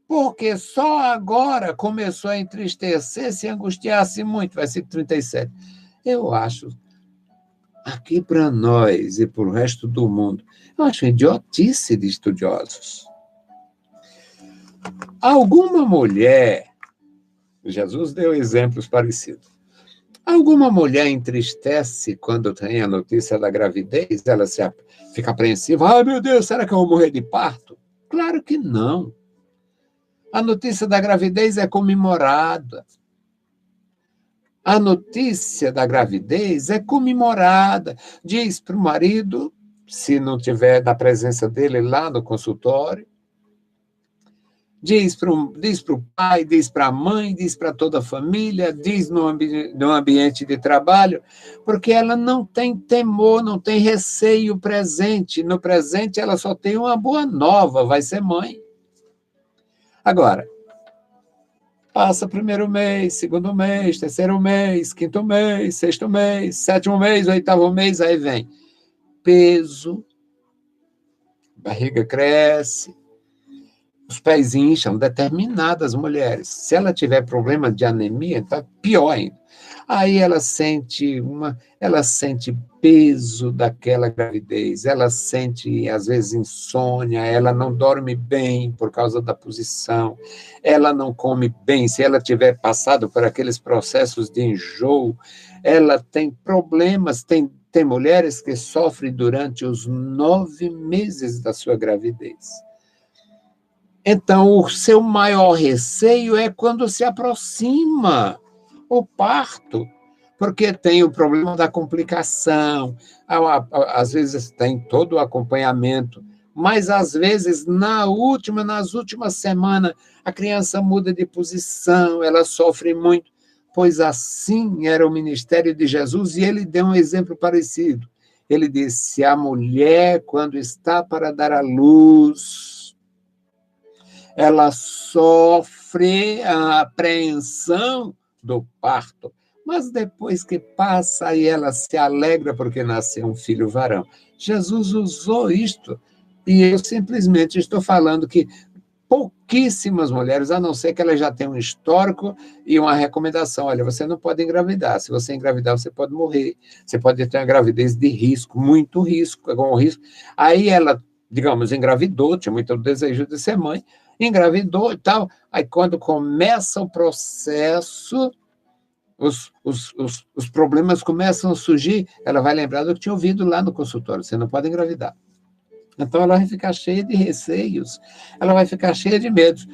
Porque só agora começou a entristecer, se angustiar-se muito, versículo 37. Eu acho, aqui para nós e para o resto do mundo, eu acho idiotice de estudiosos. Alguma mulher, Jesus deu exemplos parecidos, alguma mulher entristece quando tem a notícia da gravidez, ela fica apreensiva, ai meu Deus, será que eu vou morrer de parto? Claro que não. A notícia da gravidez é comemorada. A notícia da gravidez é comemorada. Diz para o marido, se não tiver na presença dele lá no consultório, Diz para o pai, diz para a mãe, diz para toda a família, diz no ambiente de trabalho, porque ela não tem temor, não tem receio presente. No presente, ela só tem uma boa nova, vai ser mãe. Agora, passa primeiro mês, segundo mês, terceiro mês, quinto mês, sexto mês, sétimo mês, oitavo mês, aí vem peso, barriga cresce, os pés incham, determinadas mulheres. Se ela tiver problema de anemia, está pior ainda. Aí ela sente peso daquela gravidez, ela sente, às vezes, insônia, ela não dorme bem por causa da posição, ela não come bem, se ela tiver passado por aqueles processos de enjoo, ela tem problemas, tem mulheres que sofrem durante os 9 meses da sua gravidez. Então, o seu maior receio é quando se aproxima o parto, porque tem o problema da complicação, às vezes tem todo o acompanhamento, mas às vezes nas últimas semanas, a criança muda de posição, ela sofre muito, pois assim era o ministério de Jesus, e ele deu um exemplo parecido. Ele disse: a mulher, quando está para dar à luz, ela sofre a apreensão do parto, mas depois que passa, aí ela se alegra porque nasceu um filho varão. Jesus usou isto, e eu simplesmente estou falando que pouquíssimas mulheres, a não ser que elas já tenham um histórico e uma recomendação: olha, você não pode engravidar, se você engravidar, você pode morrer, você pode ter uma gravidez de risco, muito risco, com risco. Aí ela, digamos, engravidou, tinha muito desejo de ser mãe, engravidou e tal, aí quando começa o processo, os problemas começam a surgir, ela vai lembrar do que tinha ouvido lá no consultório: você não pode engravidar. Então ela vai ficar cheia de receios, ela vai ficar cheia de medos.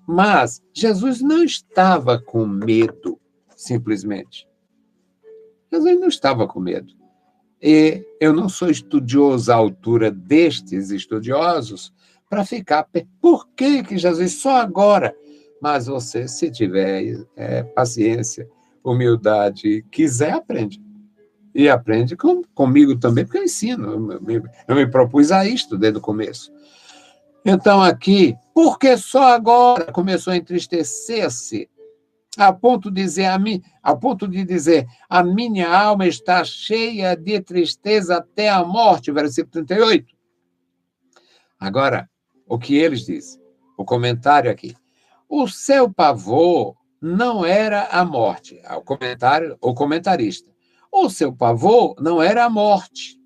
Mas Jesus não estava com medo, simplesmente. Jesus não estava com medo. E eu não sou estudioso à altura destes estudiosos para ficar... Por que Jesus só agora? Mas você, se tiver paciência, humildade, quiser, aprende. E aprende comigo também, porque eu ensino. Eu me propus a isto desde o começo. Então, aqui, por que só agora começou a entristecer-se, a ponto de dizer, a minha alma está cheia de tristeza até a morte, versículo 38. Agora, o que eles dizem? O comentário aqui. O seu pavor não era a morte. O comentarista. O seu pavor não era a morte,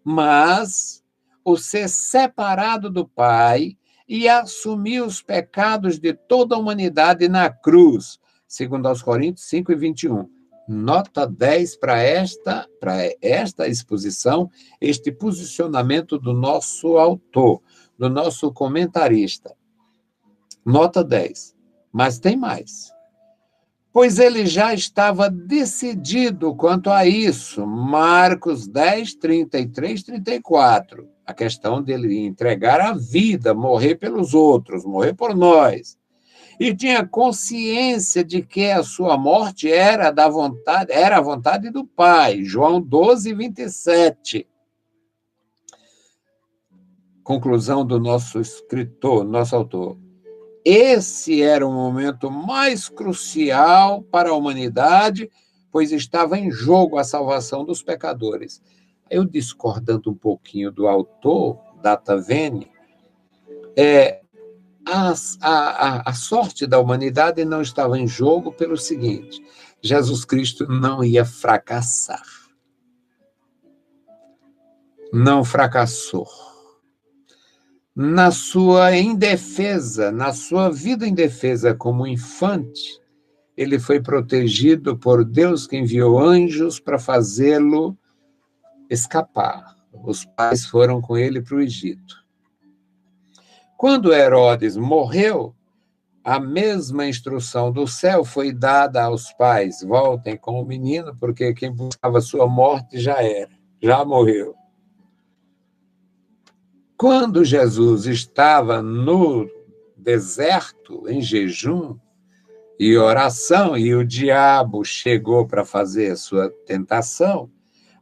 mas o ser separado do Pai e assumir os pecados de toda a humanidade na cruz, segundo aos Coríntios 5 e 21. Nota 10 para esta exposição, este posicionamento do nosso autor, do nosso comentarista. Nota 10. Mas tem mais. Pois ele já estava decidido quanto a isso. Marcos 10, 33, 34. A questão dele entregar a vida, morrer pelos outros, morrer por nós. E tinha consciência de que a sua morte era a vontade do Pai. João 12, 27. Conclusão do nosso escritor, nosso autor. Esse era o momento mais crucial para a humanidade, pois estava em jogo a salvação dos pecadores. Eu, discordando um pouquinho do autor, Data Vene, a sorte da humanidade não estava em jogo pelo seguinte: Jesus Cristo não ia fracassar. Não fracassou. Na sua indefesa, na sua vida indefesa como infante, ele foi protegido por Deus, que enviou anjos para fazê-lo escapar. Os pais foram com ele para o Egito. Quando Herodes morreu, a mesma instrução do céu foi dada aos pais: voltem com o menino, porque quem buscava sua morte já morreu. Quando Jesus estava no deserto, em jejum e oração, e o diabo chegou para fazer a sua tentação,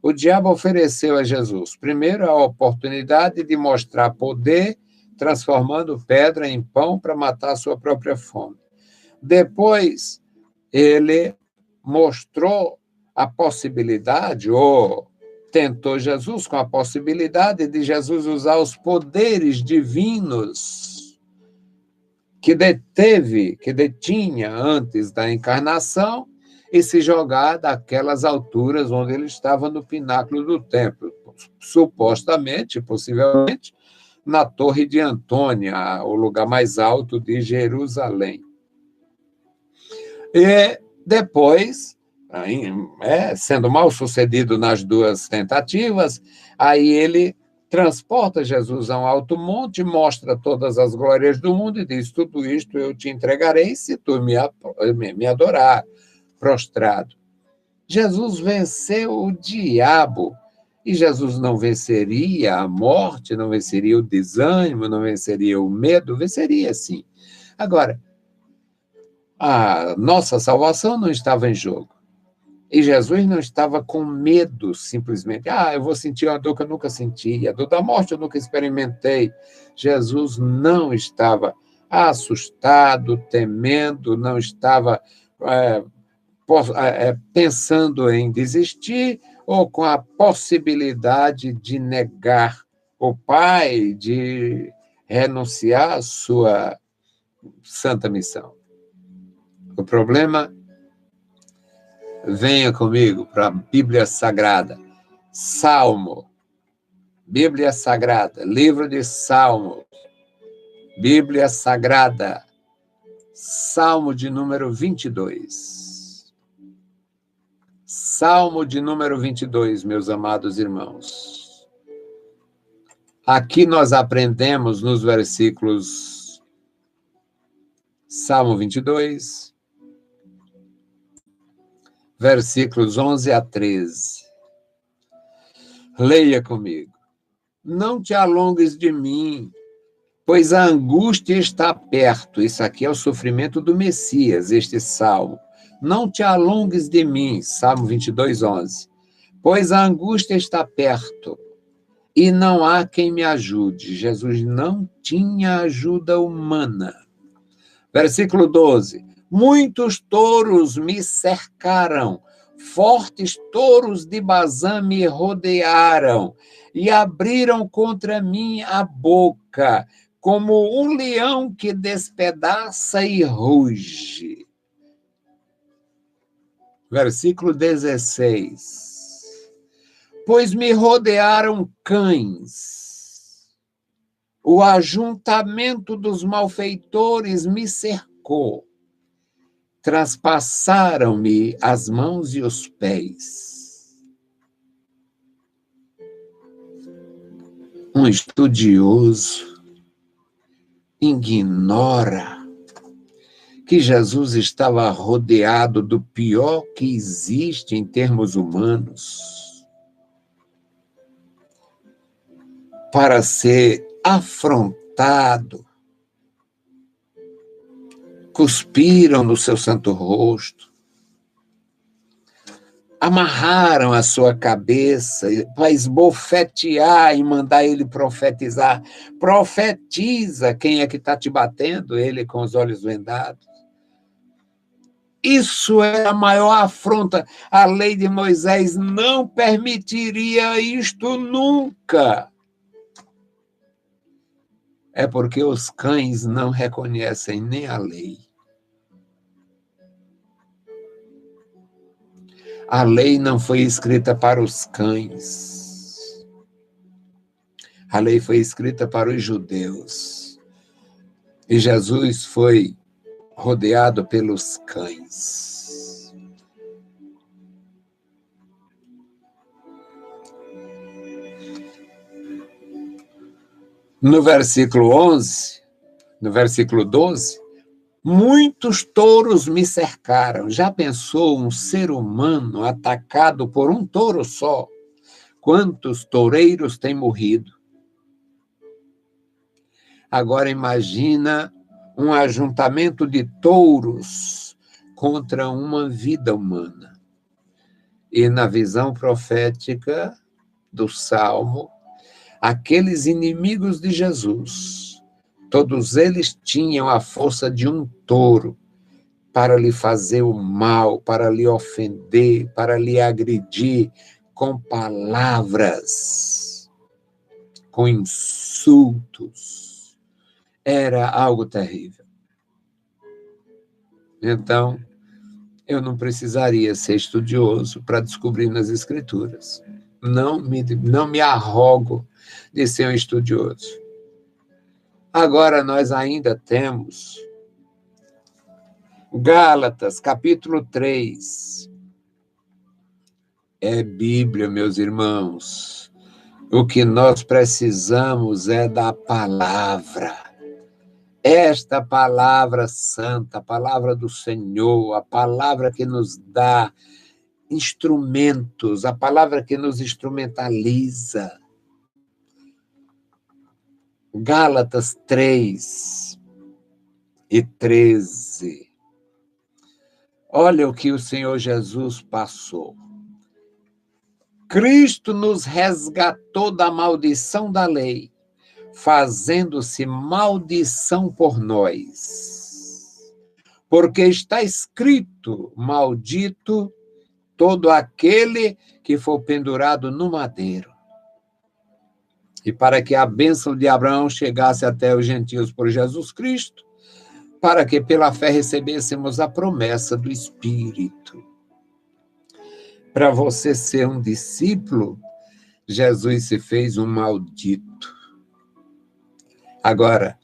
o diabo ofereceu a Jesus, primeiro, a oportunidade de mostrar poder, transformando pedra em pão para matar a sua própria fome. Depois, ele mostrou a possibilidade, ou tentou Jesus com a possibilidade de Jesus usar os poderes divinos que detinha antes da encarnação e se jogar daquelas alturas onde ele estava no pináculo do templo, supostamente, possivelmente, na Torre de Antônia, o lugar mais alto de Jerusalém. E depois, sendo mal sucedido nas duas tentativas, aí ele transporta Jesus a um alto monte, mostra todas as glórias do mundo e diz: tudo isto eu te entregarei se tu me adorar, prostrado. Jesus venceu o diabo, e Jesus não venceria a morte, não venceria o desânimo, não venceria o medo, venceria sim. Agora, a nossa salvação não estava em jogo. E Jesus não estava com medo, simplesmente. Eu vou sentir uma dor que eu nunca senti, a dor da morte eu nunca experimentei. Jesus não estava assustado, temendo, não estava pensando em desistir ou com a possibilidade de negar o Pai, de renunciar à sua santa missão. O problema, venha comigo para a Bíblia Sagrada. Salmo, Bíblia Sagrada, livro de Salmos, Bíblia Sagrada, Salmo de número 22. Salmo de número 22, meus amados irmãos. Aqui nós aprendemos nos versículos Salmo 22, versículos 11 a 13. Leia comigo. Não te alongues de mim, pois a angústia está perto. Isso aqui é o sofrimento do Messias, este salmo. Não te alongues de mim, Salmo 22, 11. Pois a angústia está perto e não há quem me ajude. Jesus não tinha ajuda humana. Versículo 12. Muitos touros me cercaram, fortes touros de Bazã me rodearam e abriram contra mim a boca, como um leão que despedaça e ruge. Versículo 16. Pois me rodearam cães, o ajuntamento dos malfeitores me cercou, traspassaram-me as mãos e os pés. Um estudioso ignora que Jesus estava rodeado do pior que existe em termos humanos para ser afrontado. Cuspiram no seu santo rosto, amarraram a sua cabeça para esbofetear e mandar ele profetizar. Profetiza, quem é que está te batendo? Ele com os olhos vendados. Isso é a maior afronta. A lei de Moisés não permitiria isto nunca. É porque os cães não reconhecem nem a lei. A lei não foi escrita para os cães. A lei foi escrita para os judeus. E Jesus foi rodeado pelos cães. No versículo 11, no versículo 12, muitos touros me cercaram. Já pensou um ser humano atacado por um touro só? Quantos toureiros têm morrido? Agora imagina um ajuntamento de touros contra uma vida humana. E na visão profética do Salmo, aqueles inimigos de Jesus, todos eles tinham a força de um touro para lhe fazer o mal, para lhe ofender, para lhe agredir com palavras, com insultos. Era algo terrível. Então, eu não precisaria ser estudioso para descobrir nas Escrituras. Não me arrogo de ser um estudioso. Agora, nós ainda temos Gálatas, capítulo 3. É Bíblia, meus irmãos. O que nós precisamos é da palavra. Esta palavra santa, a palavra do Senhor, a palavra que nos dá instrumentos, a palavra que nos instrumentaliza. Gálatas 3:13. Olha o que o Senhor Jesus passou. Cristo nos resgatou da maldição da lei, fazendo-se maldição por nós. Porque está escrito, maldito todo aquele que for pendurado no madeiro. E para que a bênção de Abraão chegasse até os gentios por Jesus Cristo, para que pela fé recebêssemos a promessa do Espírito. Para você ser um discípulo, Jesus se fez um maldito. Agora,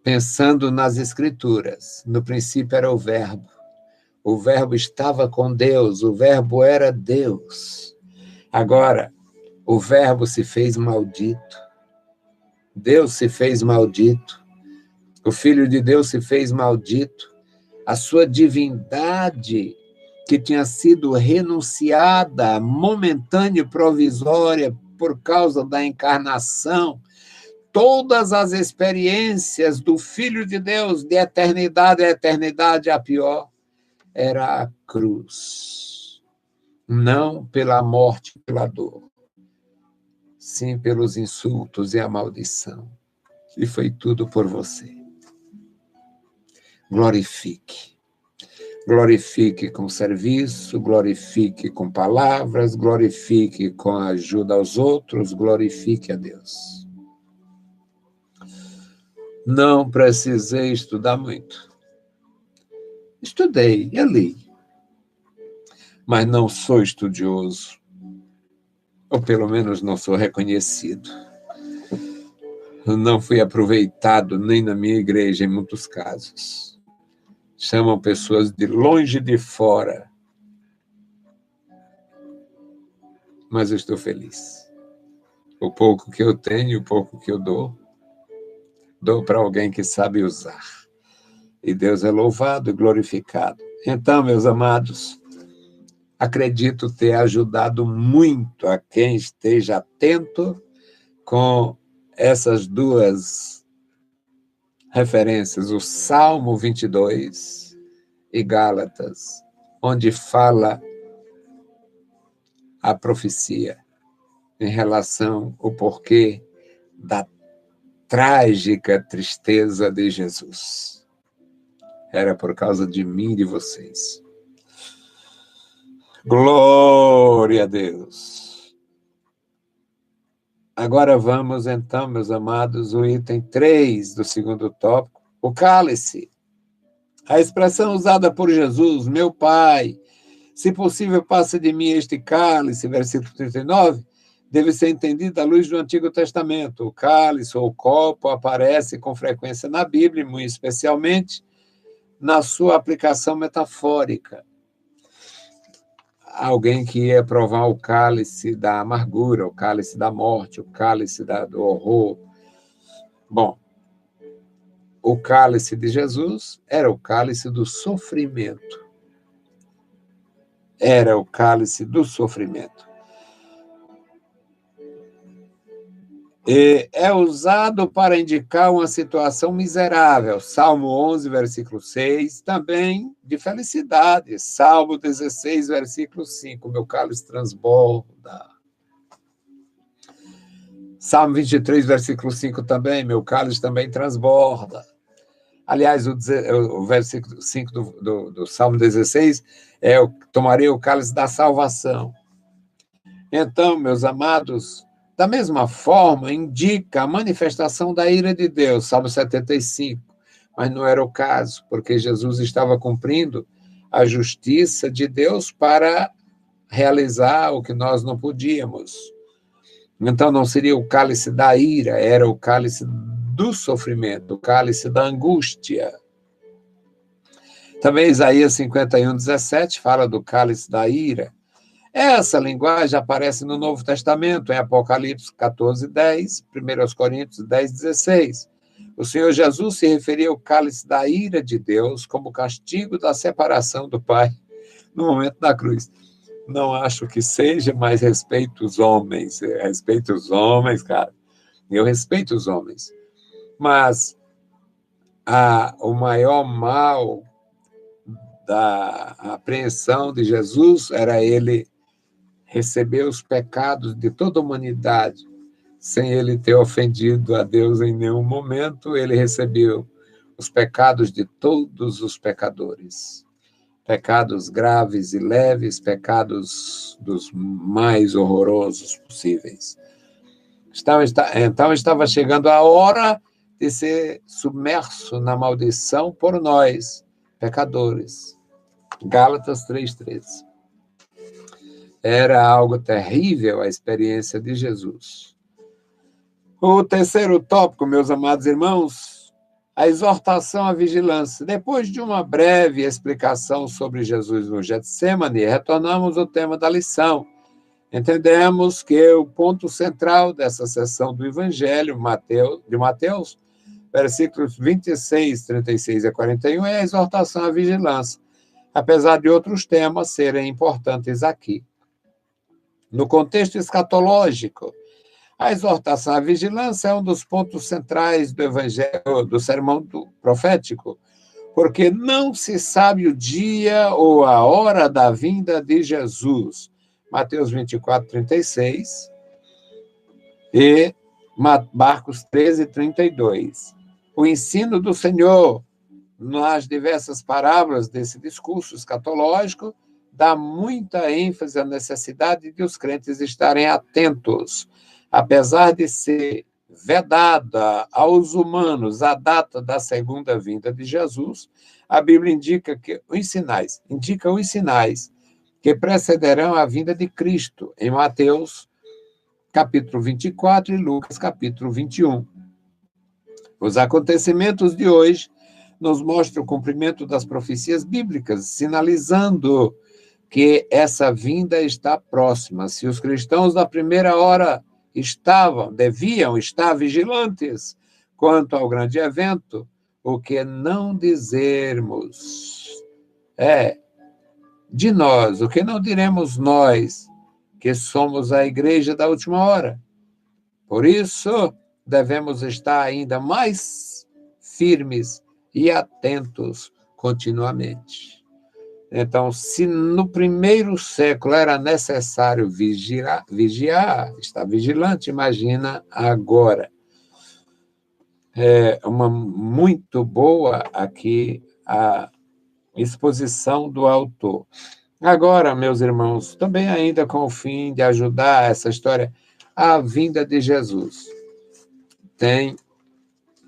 pensando nas Escrituras, no princípio era o Verbo estava com Deus, o Verbo era Deus. Agora, o Verbo se fez maldito. Deus se fez maldito. O Filho de Deus se fez maldito. A sua divindade, que tinha sido renunciada, momentânea e provisória por causa da encarnação, todas as experiências do Filho de Deus, de eternidade a eternidade, a pior, era a cruz. Não pela morte, pela dor, sim pelos insultos e a maldição. E foi tudo por você. Glorifique. Glorifique com serviço, glorifique com palavras, glorifique com a ajuda aos outros, glorifique a Deus. Não precisei estudar muito. Estudei, eu li. Mas não sou estudioso. Ou pelo menos não sou reconhecido. Não fui aproveitado nem na minha igreja em muitos casos. Chamam pessoas de longe de fora. Mas eu estou feliz. O pouco que eu tenho, o pouco que eu dou para alguém que sabe usar. E Deus é louvado e glorificado. Então, meus amados, acredito ter ajudado muito a quem esteja atento com essas duas referências, o Salmo 22 e Gálatas, onde fala a profecia em relação ao porquê da trágica tristeza de Jesus. Era por causa de mim e de vocês. Glória a Deus! Agora vamos, então, meus amados, o item 3 do segundo tópico, o cálice. A expressão usada por Jesus, meu Pai, se possível, passe de mim este cálice, versículo 39, deve ser entendida à luz do Antigo Testamento. O cálice ou o copo aparece com frequência na Bíblia, muito especialmente na sua aplicação metafórica. Alguém que ia provar o cálice da amargura, o cálice da morte, o cálice do horror. Bom, o cálice de Jesus era o cálice do sofrimento. Era o cálice do sofrimento. E é usado para indicar uma situação miserável. Salmo 11, versículo 6, também de felicidade. Salmo 16, versículo 5, meu cálice transborda. Salmo 23, versículo 5 também, meu cálice também transborda. Aliás, o versículo 5 do Salmo 16 é: eu tomarei o cálice da salvação. Então, meus amados, da mesma forma, indica a manifestação da ira de Deus, Salmo 75, mas não era o caso, porque Jesus estava cumprindo a justiça de Deus para realizar o que nós não podíamos. Então, não seria o cálice da ira, era o cálice do sofrimento, o cálice da angústia. Também Isaías 51, 17 fala do cálice da ira. Essa linguagem aparece no Novo Testamento, em Apocalipse 14, 10, 1 Coríntios 10, 16. O Senhor Jesus se referia ao cálice da ira de Deus como castigo da separação do Pai no momento da cruz. Não acho que seja, mas respeito os homens. Respeito os homens, cara. Eu respeito os homens. Mas o maior mal da apreensão de Jesus era ele receber os pecados de toda a humanidade, sem ele ter ofendido a Deus em nenhum momento. Ele recebeu os pecados de todos os pecadores, pecados graves e leves, pecados dos mais horrorosos possíveis. Então estava chegando a hora de ser submerso na maldição por nós, pecadores. Gálatas 3:13. Era algo terrível a experiência de Jesus. O terceiro tópico, meus amados irmãos, a exortação à vigilância. Depois de uma breve explicação sobre Jesus no Getsêmani, retornamos ao tema da lição. Entendemos que o ponto central dessa seção do Evangelho de Mateus, versículos 26, 36 a 41, é a exortação à vigilância, apesar de outros temas serem importantes aqui. No contexto escatológico, a exortação à vigilância é um dos pontos centrais do Evangelho, do sermão profético, porque não se sabe o dia ou a hora da vinda de Jesus. Mateus 24, 36 e Marcos 13, 32. O ensino do Senhor nas diversas parábolas desse discurso escatológico dá muita ênfase à necessidade de os crentes estarem atentos. Apesar de ser vedada aos humanos a data da segunda vinda de Jesus, a Bíblia indica os sinais que precederão a vinda de Cristo, em Mateus, capítulo 24, e Lucas, capítulo 21. Os acontecimentos de hoje nos mostram o cumprimento das profecias bíblicas, sinalizando que essa vinda está próxima. Se os cristãos da primeira hora deviam estar vigilantes quanto ao grande evento, o que não dizermos de nós, o que não diremos nós, que somos a igreja da última hora. Por isso, devemos estar ainda mais firmes e atentos continuamente. Então, se no primeiro século era necessário vigiar, estar vigilante, imagina agora. É uma muito boa aqui a exposição do autor. Agora, meus irmãos, também ainda com o fim de ajudar essa história, a vinda de Jesus. Tem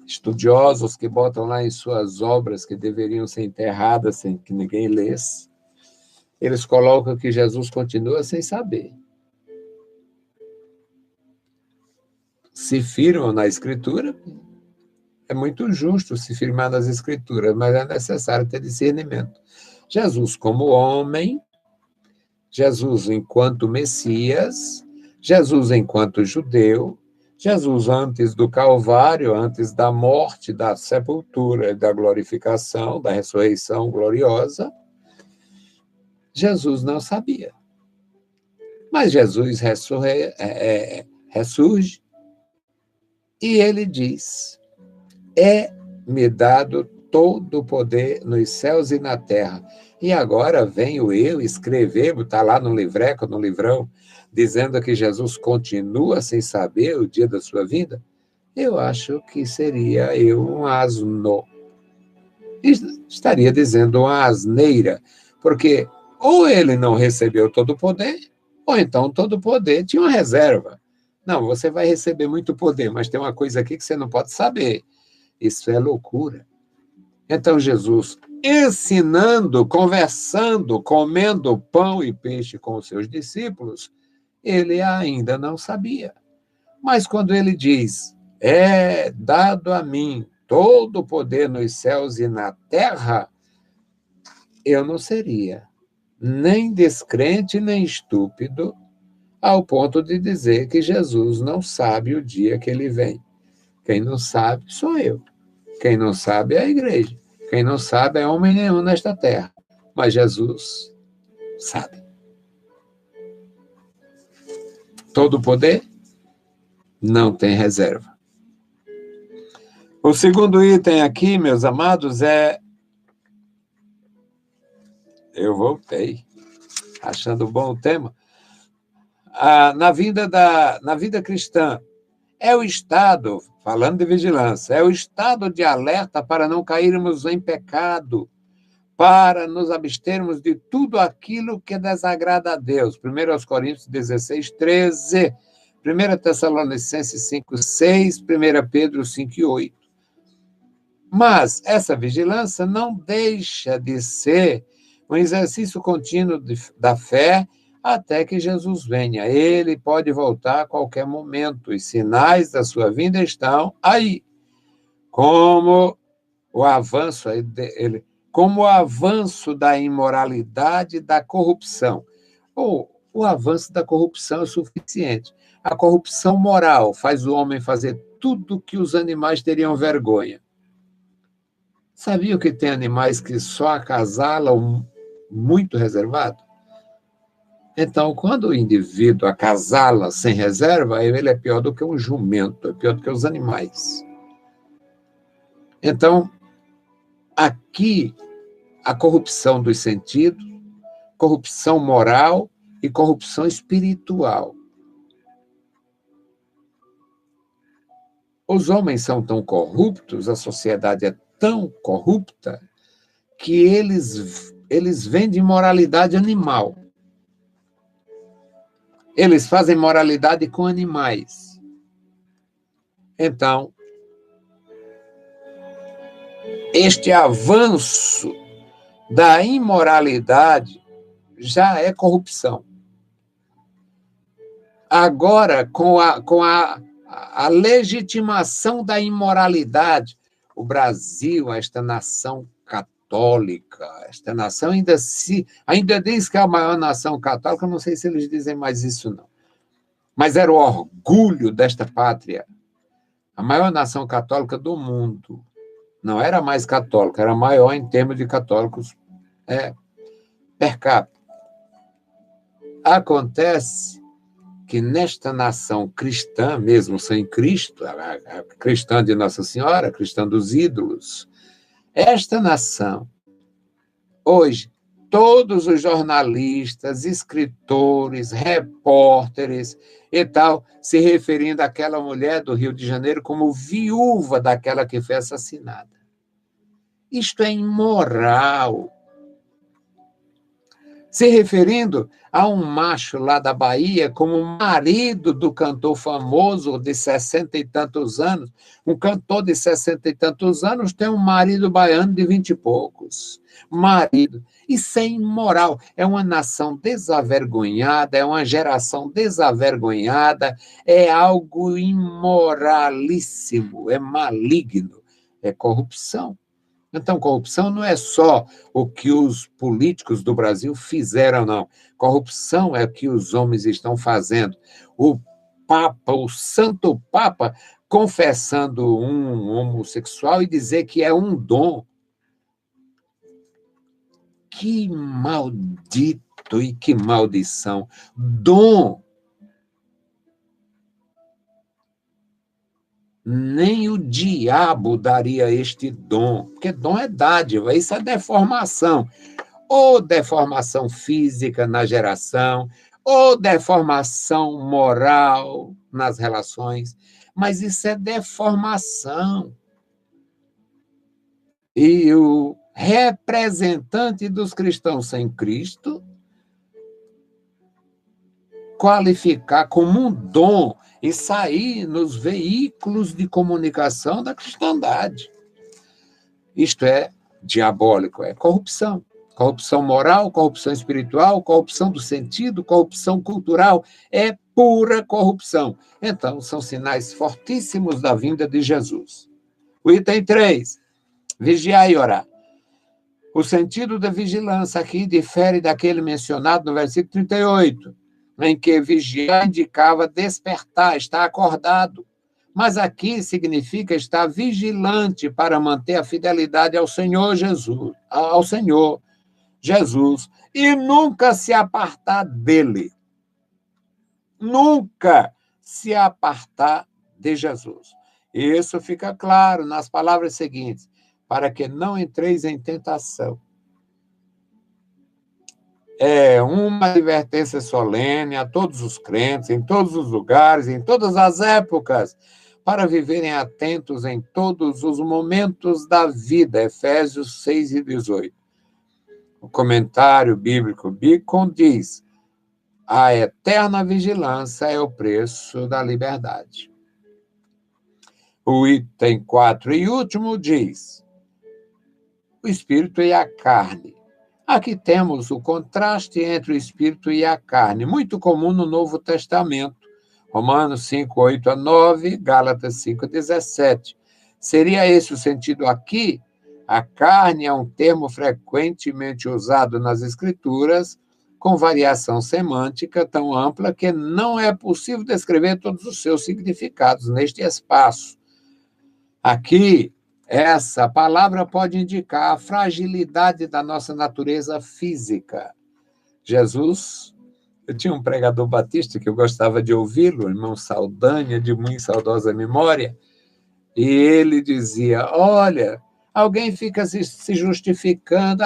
estudiosos que botam lá em suas obras que deveriam ser enterradas sem que ninguém lesse. Eles colocam que Jesus continua sem saber. Se firmam na Escritura, é muito justo se firmar nas Escrituras, mas é necessário ter discernimento. Jesus como homem, Jesus enquanto Messias, Jesus enquanto judeu, Jesus antes do Calvário, antes da morte, da sepultura, da glorificação, da ressurreição gloriosa, Jesus não sabia. Mas Jesus ressurge, E ele diz: é-me dado todo o poder nos céus e na terra. E agora venho eu escrever, está lá no livreco, no livrão, dizendo que Jesus continua sem saber o dia da sua vinda. Eu acho que seria eu um asno. Estaria dizendo uma asneira, porque ou ele não recebeu todo o poder, ou então todo o poder tinha uma reserva. Não, você vai receber muito poder, mas tem uma coisa aqui que você não pode saber. Isso é loucura. Então, Jesus, ensinando, conversando, comendo pão e peixe com os seus discípulos, ele ainda não sabia. Mas quando ele diz: é dado a mim todo o poder nos céus e na terra, eu não seria nem descrente nem estúpido ao ponto de dizer que Jesus não sabe o dia que ele vem. Quem não sabe sou eu. Quem não sabe é a igreja. Quem não sabe é homem nenhum nesta terra. Mas Jesus sabe. Todo poder não tem reserva. O segundo item aqui, meus amados, eu voltei, achando bom o tema. Na vida cristã, é o estado, falando de vigilância, é o estado de alerta para não cairmos em pecado, para nos abstermos de tudo aquilo que desagrada a Deus. 1 Coríntios 16, 13, 1 Tessalonicenses 5, 6, 1 Pedro 5 e 8. Mas essa vigilância não deixa de ser um exercício contínuo da fé até que Jesus venha. Ele pode voltar a qualquer momento. Os sinais da sua vinda estão aí, como o avanço, como o avanço da imoralidade e da corrupção. Ou o avanço da corrupção é suficiente. A corrupção moral faz o homem fazer tudo que os animais teriam vergonha. Sabia que tem animais que só acasalam muito reservado? Então, quando o indivíduo acasala sem reserva, ele é pior do que um jumento, é pior do que os animais. Então, aqui, a corrupção dos sentidos, corrupção moral e corrupção espiritual. Os homens são tão corruptos, a sociedade é tão corrupta, que eles vendem moralidade animal. Eles fazem moralidade com animais. Então, este avanço da imoralidade já é corrupção. Agora, com a legitimação da imoralidade, o Brasil, esta nação católica, esta nação ainda diz que é a maior nação católica, não sei se eles dizem mais isso, não. Mas era o orgulho desta pátria, a maior nação católica do mundo. Não era mais católica, era maior em termos de católicos per capita. Acontece que nesta nação cristã, mesmo sem Cristo, a cristã de Nossa Senhora, a cristã dos ídolos, esta nação, hoje, todos os jornalistas, escritores, repórteres e tal, se referindo àquela mulher do Rio de Janeiro como viúva daquela que foi assassinada. Isto é imoral. Se referindo a um macho lá da Bahia como marido do cantor famoso de 60 e tantos anos. Um cantor de 60 e tantos anos tem um marido baiano de 20 e poucos. Marido. Isso é imoral. É uma nação desavergonhada, é uma geração desavergonhada, é algo imoralíssimo, é maligno, é corrupção. Então, corrupção não é só o que os políticos do Brasil fizeram, não. Corrupção é o que os homens estão fazendo. O Papa, o Santo Papa, confessando um homossexual e dizer que é um dom. Que maldito e que maldição. Dom. nem o diabo daria este dom, porque dom é dádiva, isso é deformação. Ou deformação física na geração, ou deformação moral nas relações, mas isso é deformação. E o representante dos cristãos sem Cristo qualificar como um dom e sair nos veículos de comunicação da cristandade. Isto é diabólico, é corrupção. Corrupção moral, corrupção espiritual, corrupção do sentido, corrupção cultural, é pura corrupção. Então, são sinais fortíssimos da vinda de Jesus. O item 3, vigiar e orar. O sentido da vigilância aqui difere daquele mencionado no versículo 38, em que vigiar indicava despertar, estar acordado. Mas aqui significa estar vigilante para manter a fidelidade ao Senhor Jesus, e nunca se apartar dele. Nunca se apartar de Jesus. Isso fica claro nas palavras seguintes: para que não entreis em tentação. É uma advertência solene a todos os crentes, em todos os lugares, em todas as épocas, para viverem atentos em todos os momentos da vida. Efésios 6:18. O comentário bíblico Bicon diz: a eterna vigilância é o preço da liberdade. O item 4 e último diz: o espírito e a carne. Aqui temos o contraste entre o espírito e a carne, muito comum no Novo Testamento. Romanos 5:8-9, Gálatas 5:17. Seria esse o sentido aqui? A carne é um termo frequentemente usado nas Escrituras, com variação semântica tão ampla que não é possível descrever todos os seus significados neste espaço. Aqui, essa palavra pode indicar a fragilidade da nossa natureza física. Jesus, eu tinha um pregador batista que eu gostava de ouvi-lo, o irmão Saldanha, de muito saudosa memória, e ele dizia: olha, alguém fica se justificando,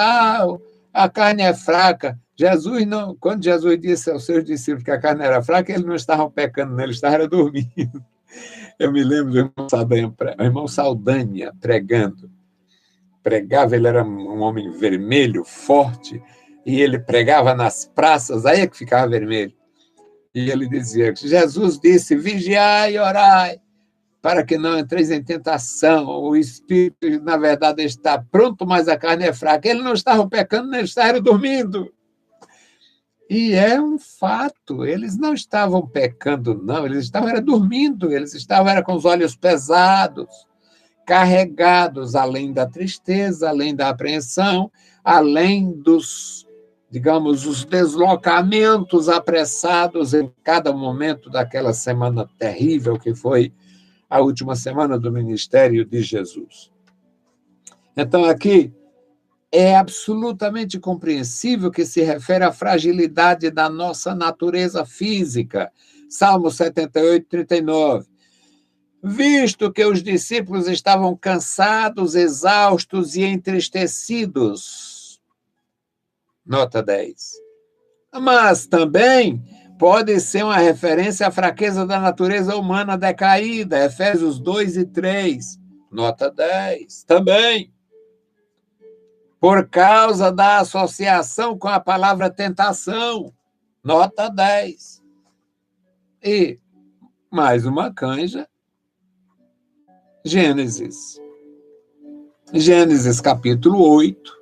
a carne é fraca. Jesus não, quando Jesus disse aos seus discípulos que a carne era fraca, eles não estavam pecando, eles estavam dormindo. Eu me lembro do irmão Saldanha pregando. Pregava, ele era um homem vermelho, forte, e ele pregava nas praças, aí é que ficava vermelho. E ele dizia: Jesus disse, vigiai e orai, para que não entreis em tentação. O espírito, na verdade, está pronto, mas a carne é fraca. Eles não estavam pecando, eles estavam dormindo. E é um fato, eles não estavam pecando, não, eles estavam dormindo, eles estavam com os olhos pesados, carregados, além da tristeza, além da apreensão, além dos, digamos, os deslocamentos apressados em cada momento daquela semana terrível que foi a última semana do ministério de Jesus. Então, aqui, é absolutamente compreensível que se refere à fragilidade da nossa natureza física. Salmo 78:39. Visto que os discípulos estavam cansados, exaustos e entristecidos. Nota 10. Mas também pode ser uma referência à fraqueza da natureza humana decaída. Efésios 2:3. Nota 10. Também por causa da associação com a palavra tentação. Nota 10. E mais uma canja. Gênesis. Gênesis capítulo 8,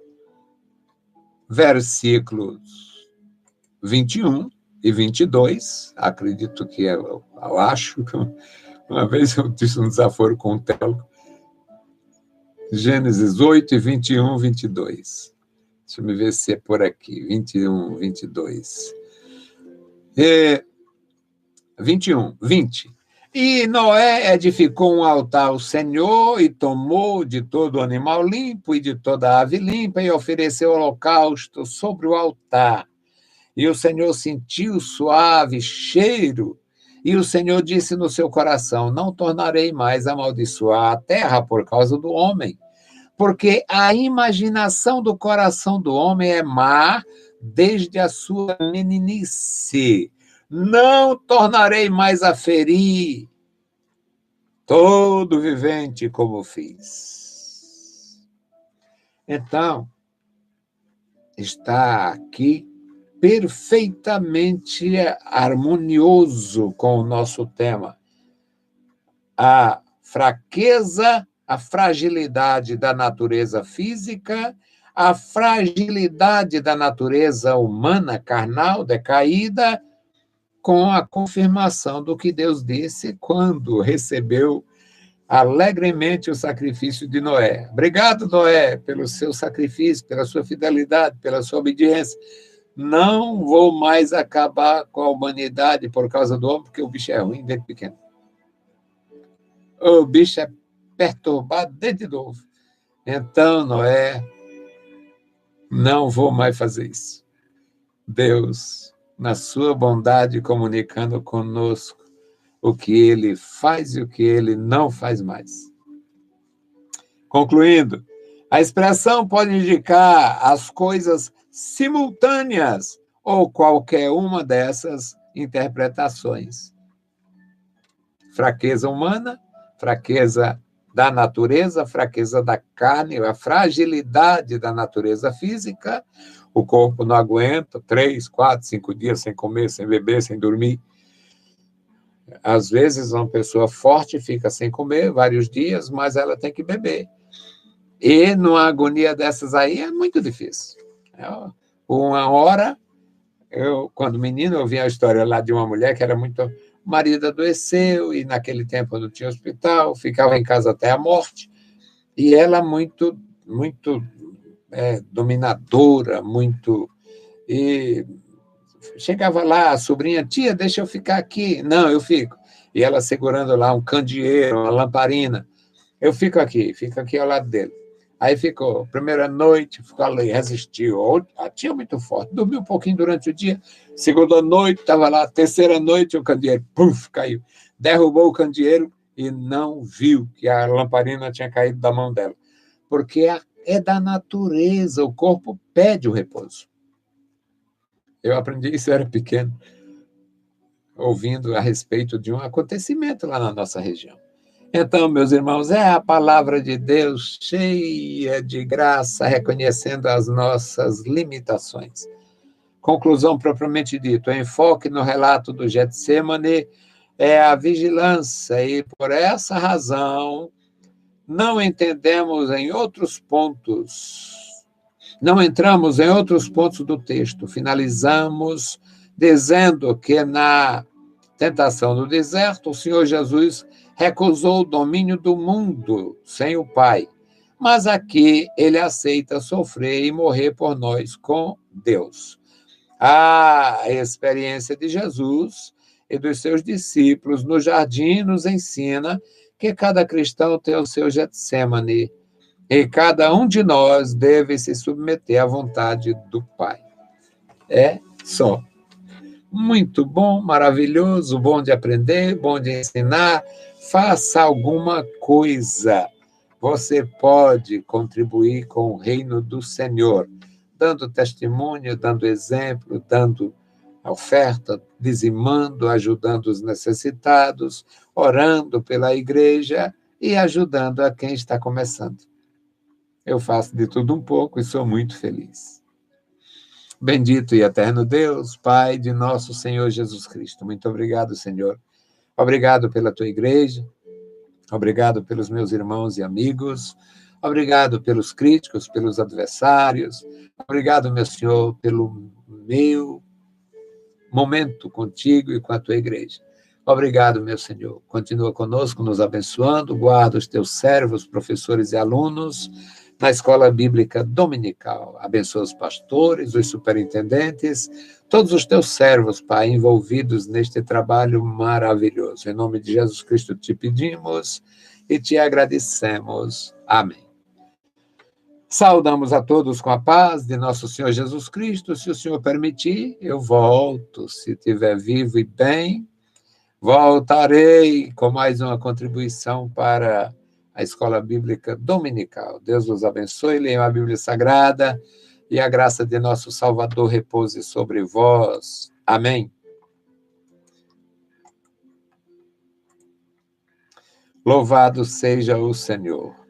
versículos 21 e 22. Acredito que eu acho que uma vez eu disse um desaforo com um teólogo. Gênesis 8 e 21, 22. Deixa eu ver se é por aqui. 21, 22. 20. E Noé edificou um altar ao Senhor e tomou de todo animal limpo e de toda ave limpa e ofereceu holocausto sobre o altar. E o Senhor sentiu suave cheiro E o Senhor disse no seu coração: não tornarei mais a amaldiçoar a terra por causa do homem, porque a imaginação do coração do homem é má desde a sua meninice. Não tornarei mais a ferir todo vivente como fiz. Então, está aqui perfeitamente harmonioso com o nosso tema. A fraqueza, a fragilidade da natureza física, a fragilidade da natureza humana, carnal, decaída, com a confirmação do que Deus disse quando recebeu alegremente o sacrifício de Noé. Obrigado, Noé, pelo seu sacrifício, pela sua fidelidade, pela sua obediência. Não vou mais acabar com a humanidade por causa do homem, porque o bicho é ruim desde pequeno. O bicho é perturbado desde novo. Então, Noé, não vou mais fazer isso. Deus, na sua bondade, comunicando conosco o que ele faz e o que ele não faz mais. Concluindo, a expressão pode indicar as coisas simultâneas ou qualquer uma dessas interpretações. Fraqueza humana, fraqueza da natureza, fraqueza da carne, a fragilidade da natureza física. O corpo não aguenta 3, 4, 5 dias sem comer, sem beber, sem dormir. Às vezes, uma pessoa forte fica sem comer vários dias, mas ela tem que beber. E numa agonia dessas aí é muito difícil. Uma hora, quando menino, eu vi a história lá de uma mulher que era muito... O marido adoeceu e naquele tempo não tinha hospital, ficava em casa até a morte. E ela muito dominadora, muito... E chegava lá, a sobrinha, tia, deixa eu ficar aqui. Não, eu fico. E ela segurando lá um candeeiro, uma lamparina. Eu fico aqui ao lado dele. Aí ficou, primeira noite, ficou ali, resistiu. A tia muito forte, dormiu um pouquinho durante o dia. Segunda noite, estava lá. Terceira noite, o candeeiro, puf, caiu. Derrubou o candeeiro e não viu que a lamparina tinha caído da mão dela. Porque é da natureza, o corpo pede o repouso. Eu aprendi isso, eu era pequeno, ouvindo a respeito de um acontecimento lá na nossa região. Então, meus irmãos, é a palavra de Deus cheia de graça, reconhecendo as nossas limitações. Conclusão propriamente dita, o enfoque no relato do Getsêmani é a vigilância, e por essa razão não entramos em outros pontos do texto. Finalizamos dizendo que na tentação do deserto, o Senhor Jesus recusou o domínio do mundo sem o Pai, mas aqui ele aceita sofrer e morrer por nós com Deus. A experiência de Jesus e dos seus discípulos no jardim nos ensina que cada cristão tem o seu Getsêmani e cada um de nós deve se submeter à vontade do Pai. É só. Muito bom, maravilhoso, bom de aprender, bom de ensinar. Faça alguma coisa. Você pode contribuir com o reino do Senhor, dando testemunho, dando exemplo, dando oferta, dizimando, ajudando os necessitados, orando pela igreja e ajudando a quem está começando. Eu faço de tudo um pouco e sou muito feliz. Bendito e eterno Deus, Pai de nosso Senhor Jesus Cristo. Muito obrigado, Senhor. Obrigado pela tua igreja. Obrigado pelos meus irmãos e amigos. Obrigado pelos críticos, pelos adversários. Obrigado, meu Senhor, pelo meu momento contigo e com a tua igreja. Obrigado, meu Senhor. Continua conosco, nos abençoando. Guarda os teus servos, professores e alunos na Escola Bíblica Dominical. Abençoa os pastores, os superintendentes, todos os teus servos, Pai, envolvidos neste trabalho maravilhoso. Em nome de Jesus Cristo te pedimos e te agradecemos. Amém. Saudamos a todos com a paz de nosso Senhor Jesus Cristo. Se o Senhor permitir, eu volto, se estiver vivo e bem, voltarei com mais uma contribuição para a Escola Bíblica Dominical. Deus os abençoe, leiam a Bíblia Sagrada e a graça de nosso Salvador repouse sobre vós. Amém. Louvado seja o Senhor.